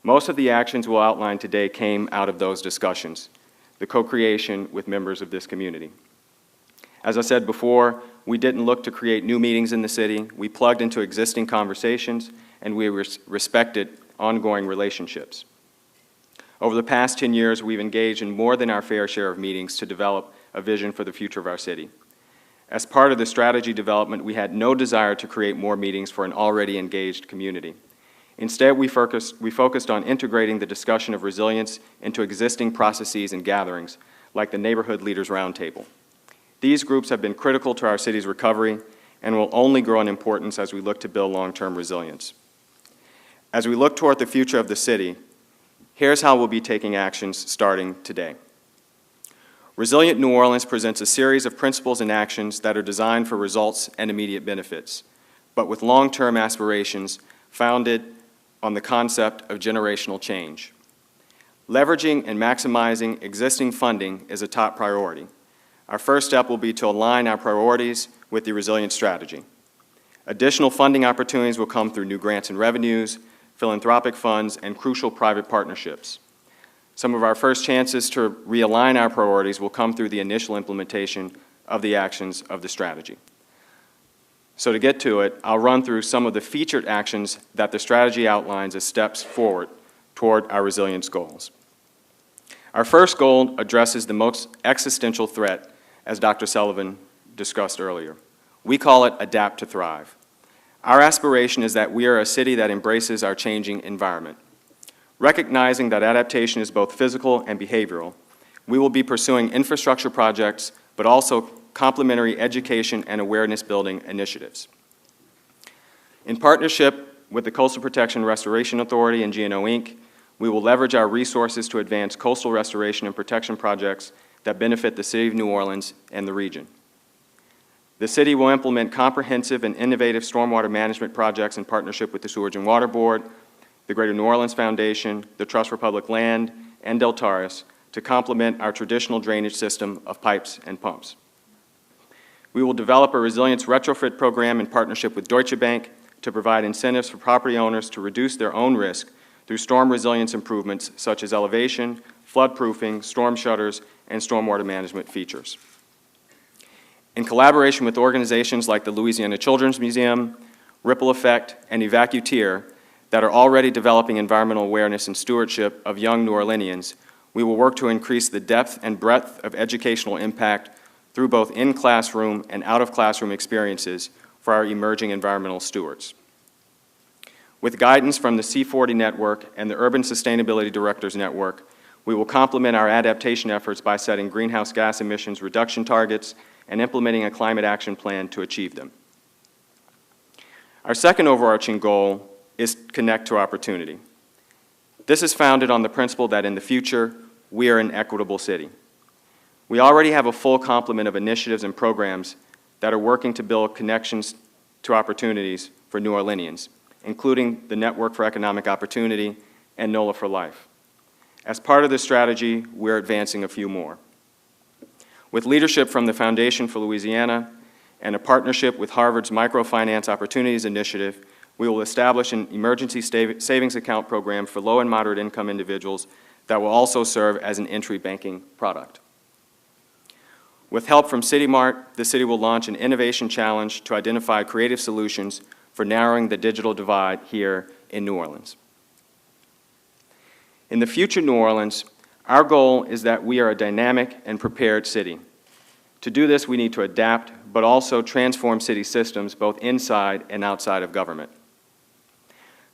Most of the actions we'll outline today came out of those discussions, the co-creation with members of this community. As I said before, we didn't look to create new meetings in the city. We plugged into existing conversations, and we respected ongoing relationships. Over the past 10 years, we've engaged in more than our fair share of meetings to develop a vision for the future of our city. As part of the strategy development, we had no desire to create more meetings for an already engaged community. Instead, we focused on integrating the discussion of resilience into existing processes and gatherings, like the Neighborhood Leaders Roundtable. These groups have been critical to our city's recovery and will only grow in importance as we look to build long-term resilience. As we look toward the future of the city, here's how we'll be taking actions starting today. Resilient New Orleans presents a series of principles and actions that are designed for results and immediate benefits, but with long-term aspirations founded on the concept of generational change. Leveraging and maximizing existing funding is a top priority. Our first step will be to align our priorities with the resilience strategy. Additional funding opportunities will come through new grants and revenues, philanthropic funds, and crucial private partnerships. Some of our first chances to realign our priorities will come through the initial implementation of the actions of the strategy. So to get to it, I'll run through some of the featured actions that the strategy outlines as steps forward toward our resilience goals. Our first goal addresses the most existential threat, as Dr. Sullivan discussed earlier. We call it Adapt to Thrive. Our aspiration is that we are a city that embraces our changing environment. Recognizing that adaptation is both physical and behavioral, we will be pursuing infrastructure projects, but also complementary education and awareness building initiatives. In partnership with the Coastal Protection Restoration Authority and GNO Inc., we will leverage our resources to advance coastal restoration and protection projects that benefit the City of New Orleans and the region. The city will implement comprehensive and innovative stormwater management projects in partnership with the Sewerage and Water Board, the Greater New Orleans Foundation, the Trust for Public Land, and Deltaris to complement our traditional drainage system of pipes and pumps. We will develop a resilience retrofit program in partnership with Deutsche Bank to provide incentives for property owners to reduce their own risk through storm resilience improvements such as elevation, flood-proofing, storm shutters, and stormwater management features. In collaboration with organizations like the Louisiana Children's Museum, Ripple Effect, and Evacuteer that are already developing environmental awareness and stewardship of young New Orleanians, we will work to increase the depth and breadth of educational impact through both in-classroom and out-of-classroom experiences for our emerging environmental stewards. With guidance from the C40 Network and the Urban Sustainability Directors Network, we will complement our adaptation efforts by setting greenhouse gas emissions reduction targets and implementing a climate action plan to achieve them. Our second overarching goal is Connect to Opportunity. This is founded on the principle that in the future, we are an equitable city. We already have a full complement of initiatives and programs that are working to build connections to opportunities for New Orleanians, including the Network for Economic Opportunity and NOLA for Life. As part of this strategy, we're advancing a few more. With leadership from the Foundation for Louisiana and a partnership with Harvard's Microfinance Opportunities Initiative, we will establish an emergency savings account program for low and moderate income individuals that will also serve as an entry banking product. With help from CityMart, the city will launch an innovation challenge to identify creative solutions for narrowing the digital divide here in New Orleans. In the future New Orleans, our goal is that we are a dynamic and prepared city. To do this, we need to adapt, but also transform city systems both inside and outside of government.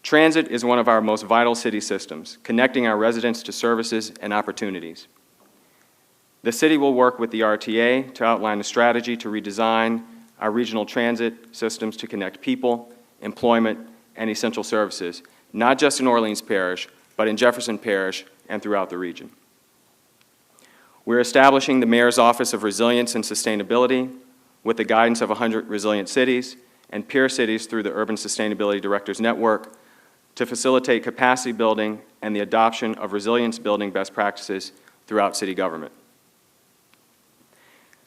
Transit is one of our most vital city systems, connecting our residents to services and opportunities. The city will work with the RTA to outline a strategy to redesign our regional transit systems to connect people, employment, and essential services, not just in Orleans Parish, but in Jefferson Parish and throughout the region. We're establishing the Mayor's Office of Resilience and Sustainability with the guidance of 100 resilient cities and peer cities through the Urban Sustainability Directors Network to facilitate capacity building and the adoption of resilience building best practices throughout city government.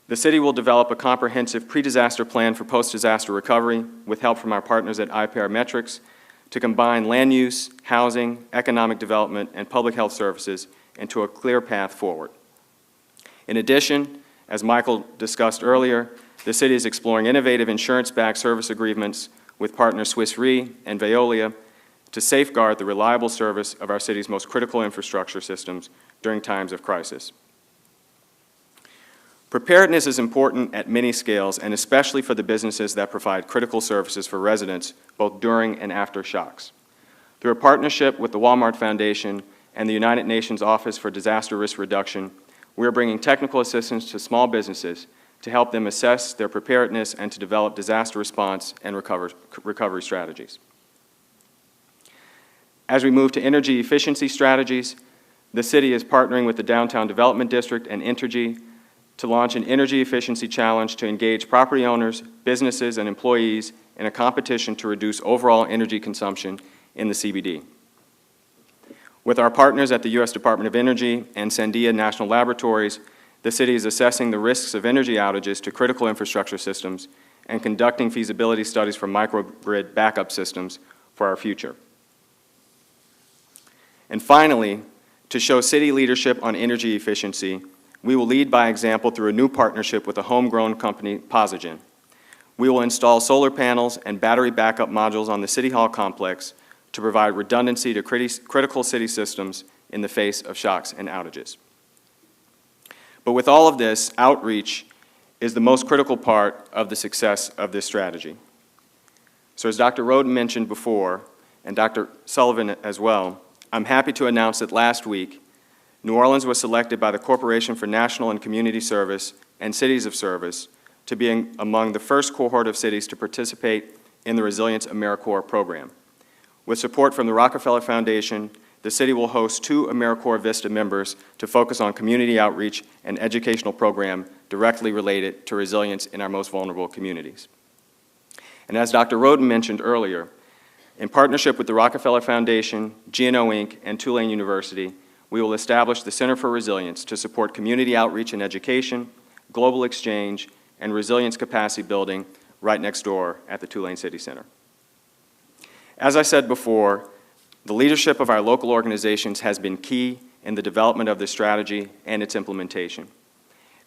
The city will develop a comprehensive pre-disaster plan for post-disaster recovery with help from our partners at IPR Metrics to combine land use, housing, economic development, and public health services into a clear path forward. In addition, as Michael discussed earlier, the city is exploring innovative insurance-backed service agreements with partners Swiss Re and Veolia to safeguard the reliable service of our city's most critical infrastructure systems during times of crisis. Preparedness is important at many scales, and especially for the businesses that provide critical services for residents both during and after shocks. Through a partnership with the Walmart Foundation and the United Nations Office for Disaster Risk Reduction, we are bringing technical assistance to small businesses to help them assess their preparedness and to develop disaster response and recovery strategies. As we move to energy efficiency strategies, the city is partnering with the Downtown Development District and Entergy to launch an energy efficiency challenge to engage property owners, businesses, and employees in a competition to reduce overall energy consumption in the CBD. With our partners at the U.S. Department of Energy and Sandia National Laboratories, the city is assessing the risks of energy outages to critical infrastructure systems and conducting feasibility studies for microgrid backup systems for our future. And finally, to show city leadership on energy efficiency, we will lead by example through a new partnership with a homegrown company, Posigen. We will install solar panels and battery backup modules on the City Hall complex to provide redundancy to critical city systems in the face of shocks and outages. But with all of this, outreach is the most critical part of the success of this strategy. So as Dr. Roden mentioned before, and Dr. Sullivan as well, I'm happy to announce that last week, New Orleans was selected by the Corporation for National and Community Service and Cities of Service to be among the first cohort of cities to participate in the Resilience AmeriCorps program. With support from the Rockefeller Foundation, the city will host 2 AmeriCorps Vista members to focus on community outreach and educational program directly related to resilience in our most vulnerable communities. And as Dr. Roden mentioned earlier, in partnership with the Rockefeller Foundation, GNO Inc., and Tulane University, we will establish the Center for Resilience to support community outreach and education, global exchange, and resilience capacity building right next door at the Tulane City Center. As I said before, the leadership of our local organizations has been key in the development of this strategy and its implementation.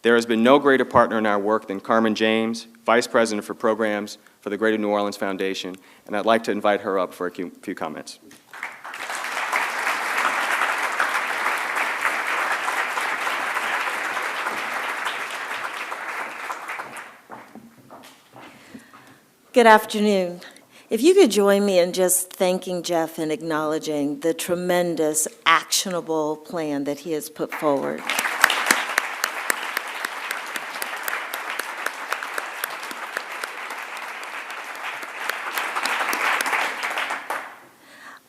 There has been no greater partner in our work than Carmen James, Vice President for Programs for the Greater New Orleans Foundation, and I'd like to invite her up for a few comments. Good afternoon. If you could join me in just thanking Jeff and acknowledging the tremendous actionable plan that he has put forward.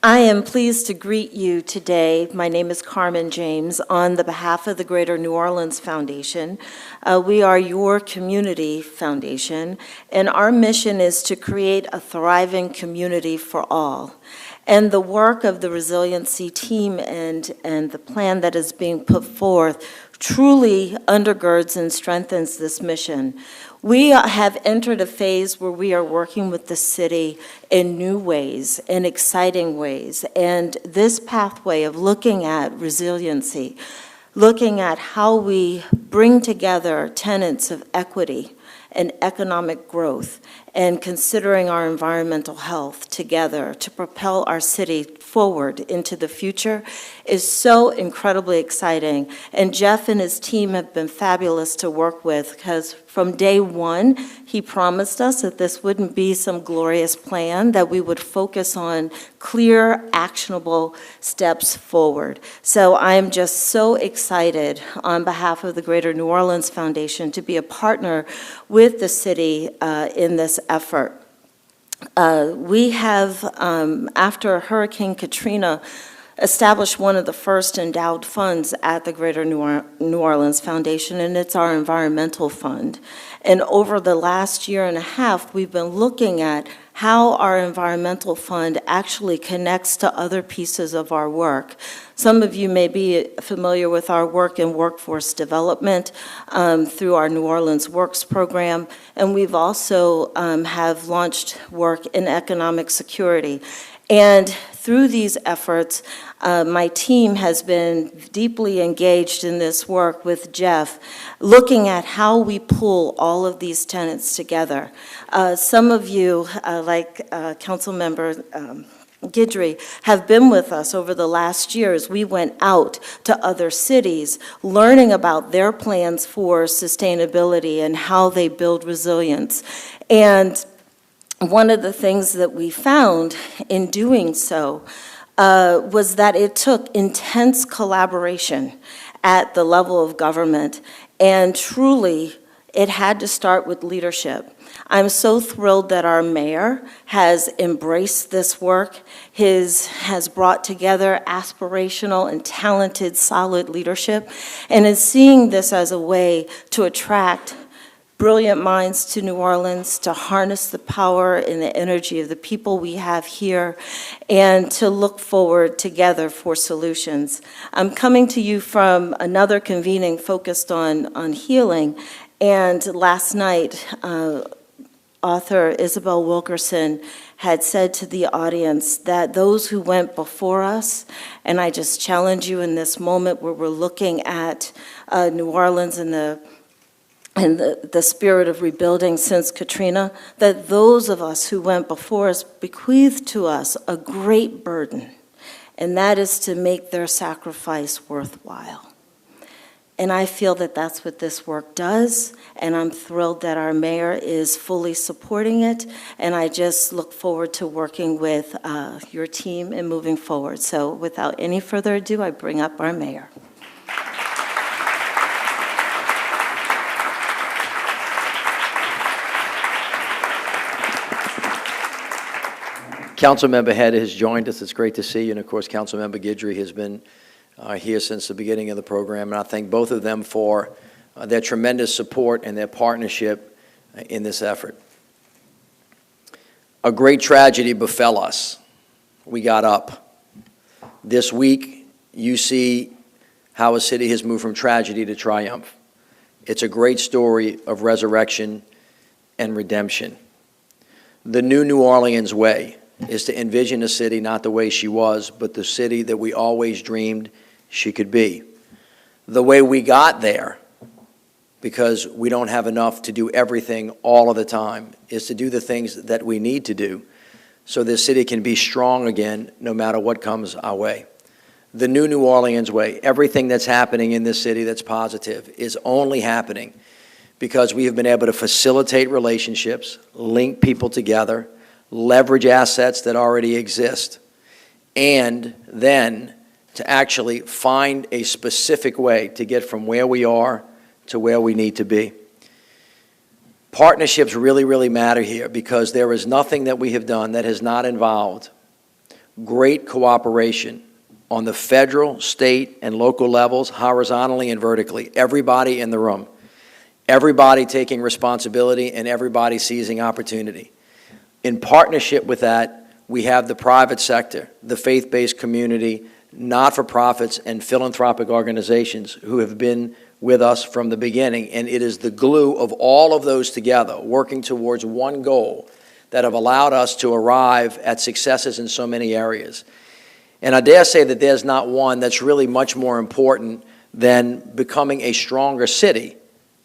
I am pleased to greet you today. My name is Carmen James on the behalf of the Greater New Orleans Foundation. We are your community foundation, and our mission is to create a thriving community for all. And the work of the resiliency team and the plan that is being put forth truly undergirds and strengthens this mission. We have entered a phase where we are working with the city in new ways, in exciting ways, and this pathway of looking at resiliency, looking at how we bring together tenets of equity and economic growth, and considering our environmental health together to propel our city forward into the future is so incredibly exciting. And Jeff and his team have been fabulous to work with, because from day one, he promised us that this wouldn't be some glorious plan, that we would focus on clear, actionable steps forward. So I am just so excited on behalf of the Greater New Orleans Foundation to be a partner with the city in this effort. We have, after Hurricane Katrina, established one of the first endowed funds at the Greater New Orleans Foundation, and it's our environmental fund. And over the last year and a half, we've been looking at how our environmental fund actually connects to other pieces of our work. Some of you may be familiar with our work in workforce development through our New Orleans Works program, and we've also have launched work in economic security. And through these efforts, my team has been deeply engaged in this work with Jeff, looking at how we pull all of these tenets together. Some of you, like Councilmember Guidry, have been with us over the last years. We went out to other cities learning about their plans for sustainability and how they build resilience. And one of the things that we found in doing so was that it took intense collaboration at the level of government, and truly it had to start with leadership. I'm so thrilled that our mayor has embraced this work, has brought together aspirational and talented, solid leadership, and is seeing this as a way to attract brilliant minds to New Orleans, to harness the power and the energy of the people we have here, and to look forward together for solutions. I'm coming to you from another convening focused on healing, and last night, author Isabel Wilkerson had said to the audience that those who went before us, and I just challenge you in this moment where we're looking at New Orleans and the spirit of rebuilding since Katrina, that those of us who went before us bequeathed to us a great burden, and that is to make their sacrifice worthwhile. And I feel that that's what this work does, and I'm thrilled that our mayor is fully supporting it, and I just look forward to working with your team and moving forward. So without any further ado, I bring up our mayor. Councilmember Head has joined us. It's great to see you. And of course, Councilmember Guidry has been here since the beginning of the program. And I thank both of them for their tremendous support and their partnership in this effort. A great tragedy befell us. We got up. This week, you see how a city has moved from tragedy to triumph. It's a great story of resurrection and redemption. The new New Orleans way is to envision a city not the way she was, but the city that we always dreamed she could be. The way we got there, because we don't have enough to do everything all of the time, is to do the things that we need to do so this city can be strong again no matter what comes our way. The new New Orleans way, everything that's happening in this city that's positive is only happening because we have been able to facilitate relationships, link people together, leverage assets that already exist, and then to actually find a specific way to get from where we are to where we need to be. Partnerships really, really matter here because there is nothing that we have done that has not involved great cooperation on the federal, state, and local levels, horizontally and vertically. Everybody in the room, everybody taking responsibility, and everybody seizing opportunity. In partnership with that, we have the private sector, the faith-based community, not-for-profits, and philanthropic organizations who have been with us from the beginning. And it is the glue of all of those together, working towards one goal, that have allowed us to arrive at successes in so many areas. And I dare say that there's not one that's really much more important than becoming a stronger city,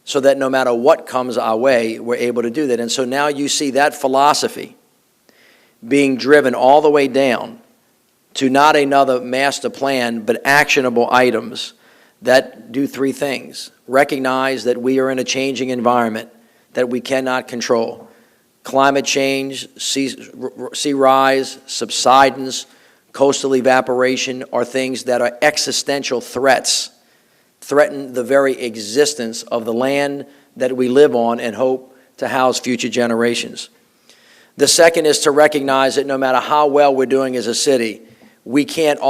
so that no matter what comes our way, we're able to do that. And so now you see that philosophy being driven all the way down to not another master plan, but actionable items that do three things. Recognize that we are in a changing environment that we cannot control. Climate change, sea rise, subsidence, coastal evaporation are things that are existential threats, threaten the very existence of the land that we live on and hope to house future generations. The second is to recognize that no matter how well we're doing as a city, we can't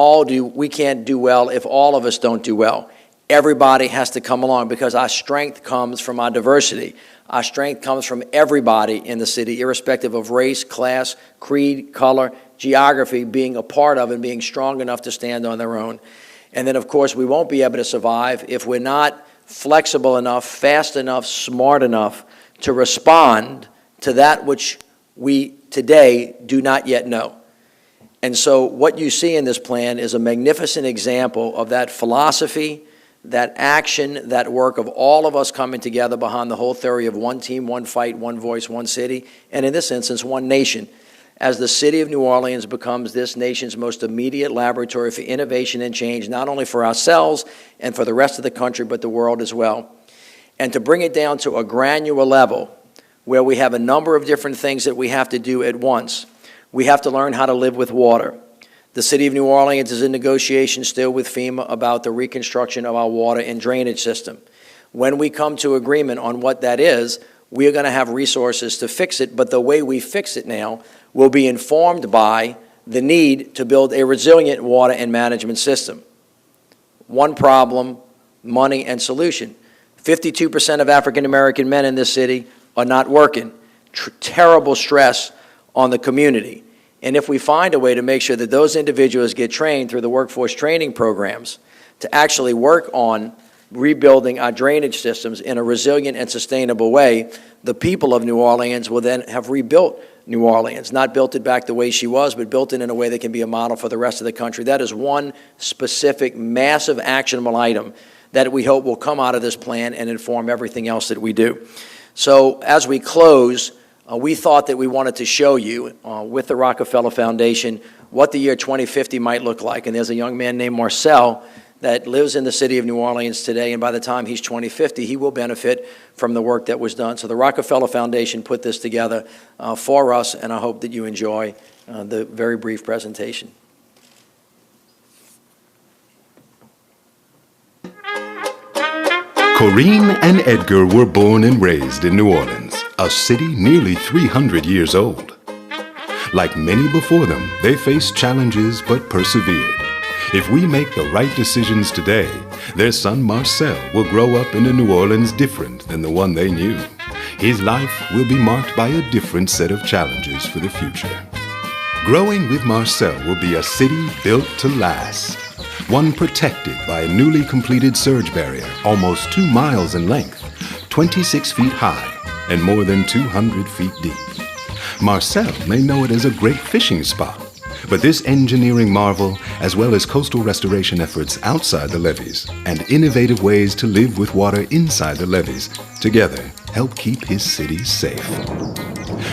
do well if all of us don't do well. Everybody has to come along because our strength comes from our diversity. Our strength comes from everybody in the city, irrespective of race, class, creed, color, geography, being a part of and being strong enough to stand on their own. And then, of course, we won't be able to survive if we're not flexible enough, fast enough, smart enough to respond to that which we today do not yet know. And so what you see in this plan is a magnificent example of that philosophy, that action, that work of all of us coming together behind the whole theory of one team, one fight, one voice, one city, and in this instance, one nation. As the city of New Orleans becomes this nation's most immediate laboratory for innovation and change, not only for ourselves and for the rest of the country, but the world as well. And to bring it down to a granular level where we have a number of different things that we have to do at once. We have to learn how to live with water. The city of New Orleans is in negotiation still with FEMA about the reconstruction of our water and drainage system. When we come to agreement on what that is, we are going to have resources to fix it, but the way we fix it now will be informed by the need to build a resilient water and management system. One problem, money, and solution. 52% of African American men in this city are not working. Terrible stress on the community. And if we find a way to make sure that those individuals get trained through the workforce training programs to actually work on rebuilding our drainage systems in a resilient and sustainable way, the people of New Orleans will then have rebuilt New Orleans, not built it back the way she was, but built it in a way that can be a model for the rest of the country. That is one specific, massive, actionable item that we hope will come out of this plan and inform everything else that we do. So as we close, we thought that we wanted to show you, with the Rockefeller Foundation, what the year 2050 might look like. And there's a young man named Marcel that lives in the city of New Orleans today, and by the time he's 2050, he will benefit from the work that was done. So the Rockefeller Foundation put this together for us, and I hope that you enjoy the very brief presentation. Corinne and Edgar were born and raised in New Orleans, a city nearly 300 years old. Like many before them, they faced challenges but persevered. If we make the right decisions today, their son Marcel will grow up in a New Orleans different than the one they knew. His life will be marked by a different set of challenges for the future. Growing with Marcel will be a city built to last. One protected by a newly completed surge barrier almost 2 miles in length, 26 feet high, and more than 200 feet deep. Marcel may know it as a great fishing spot, but this engineering marvel, as well as coastal restoration efforts outside the levees and innovative ways to live with water inside the levees, together help keep his city safe.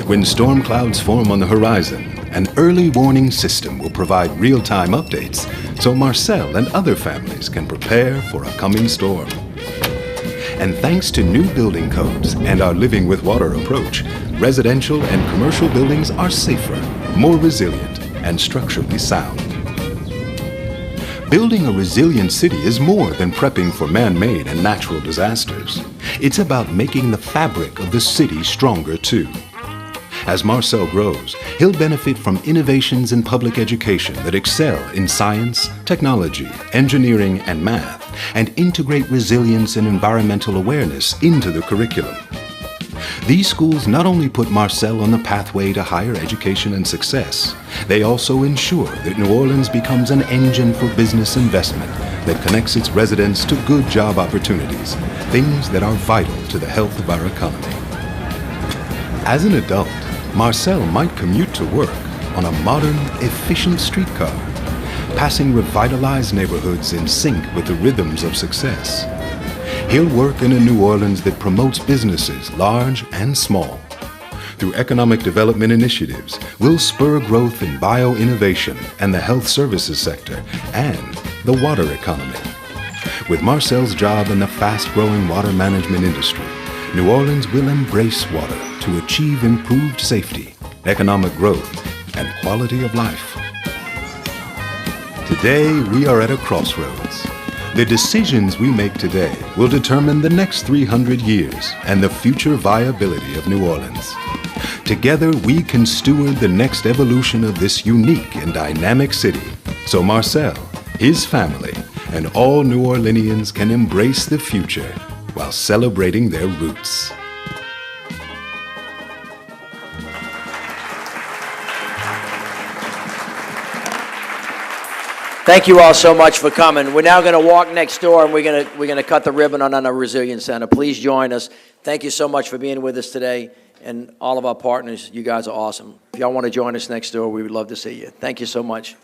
When storm clouds form on the horizon, an early warning system will provide real-time updates so Marcel and other families can prepare for a coming storm. And thanks to new building codes and our Living with Water approach, residential and commercial buildings are safer, more resilient, and structurally sound. Building a resilient city is more than prepping for man-made and natural disasters. It's about making the fabric of the city stronger too. As Marcel grows, he'll benefit from innovations in public education that excel in science, technology, engineering, and math, and integrate resilience and environmental awareness into the curriculum. These schools not only put Marcel on the pathway to higher education and success, they also ensure that New Orleans becomes an engine for business investment that connects its residents to good job opportunities, things that are vital to the health of our economy. As an adult, Marcel might commute to work on a modern, efficient streetcar, passing revitalized neighborhoods in sync with the rhythms of success. He'll work in a New Orleans that promotes businesses, large and small. Through economic development initiatives, we'll spur growth in bio-innovation and the health services sector and the water economy. With Marcel's job in the fast-growing water management industry, New Orleans will embrace water to achieve improved safety, economic growth, and quality of life. Today, we are at a crossroads. The decisions we make today will determine the next 300 years and the future viability of New Orleans. Together, we can steward the next evolution of this unique and dynamic city, so Marcel, his family, and all New Orleanians can embrace the future while celebrating their roots. Thank you all so much for coming. We're now going to walk next door, and we're going to cut the ribbon on our Resilience Center. Please join us. Thank you so much for being with us today, and all of our partners. You guys are awesome. If y'all want to join us next door, we would love to see you. Thank you so much.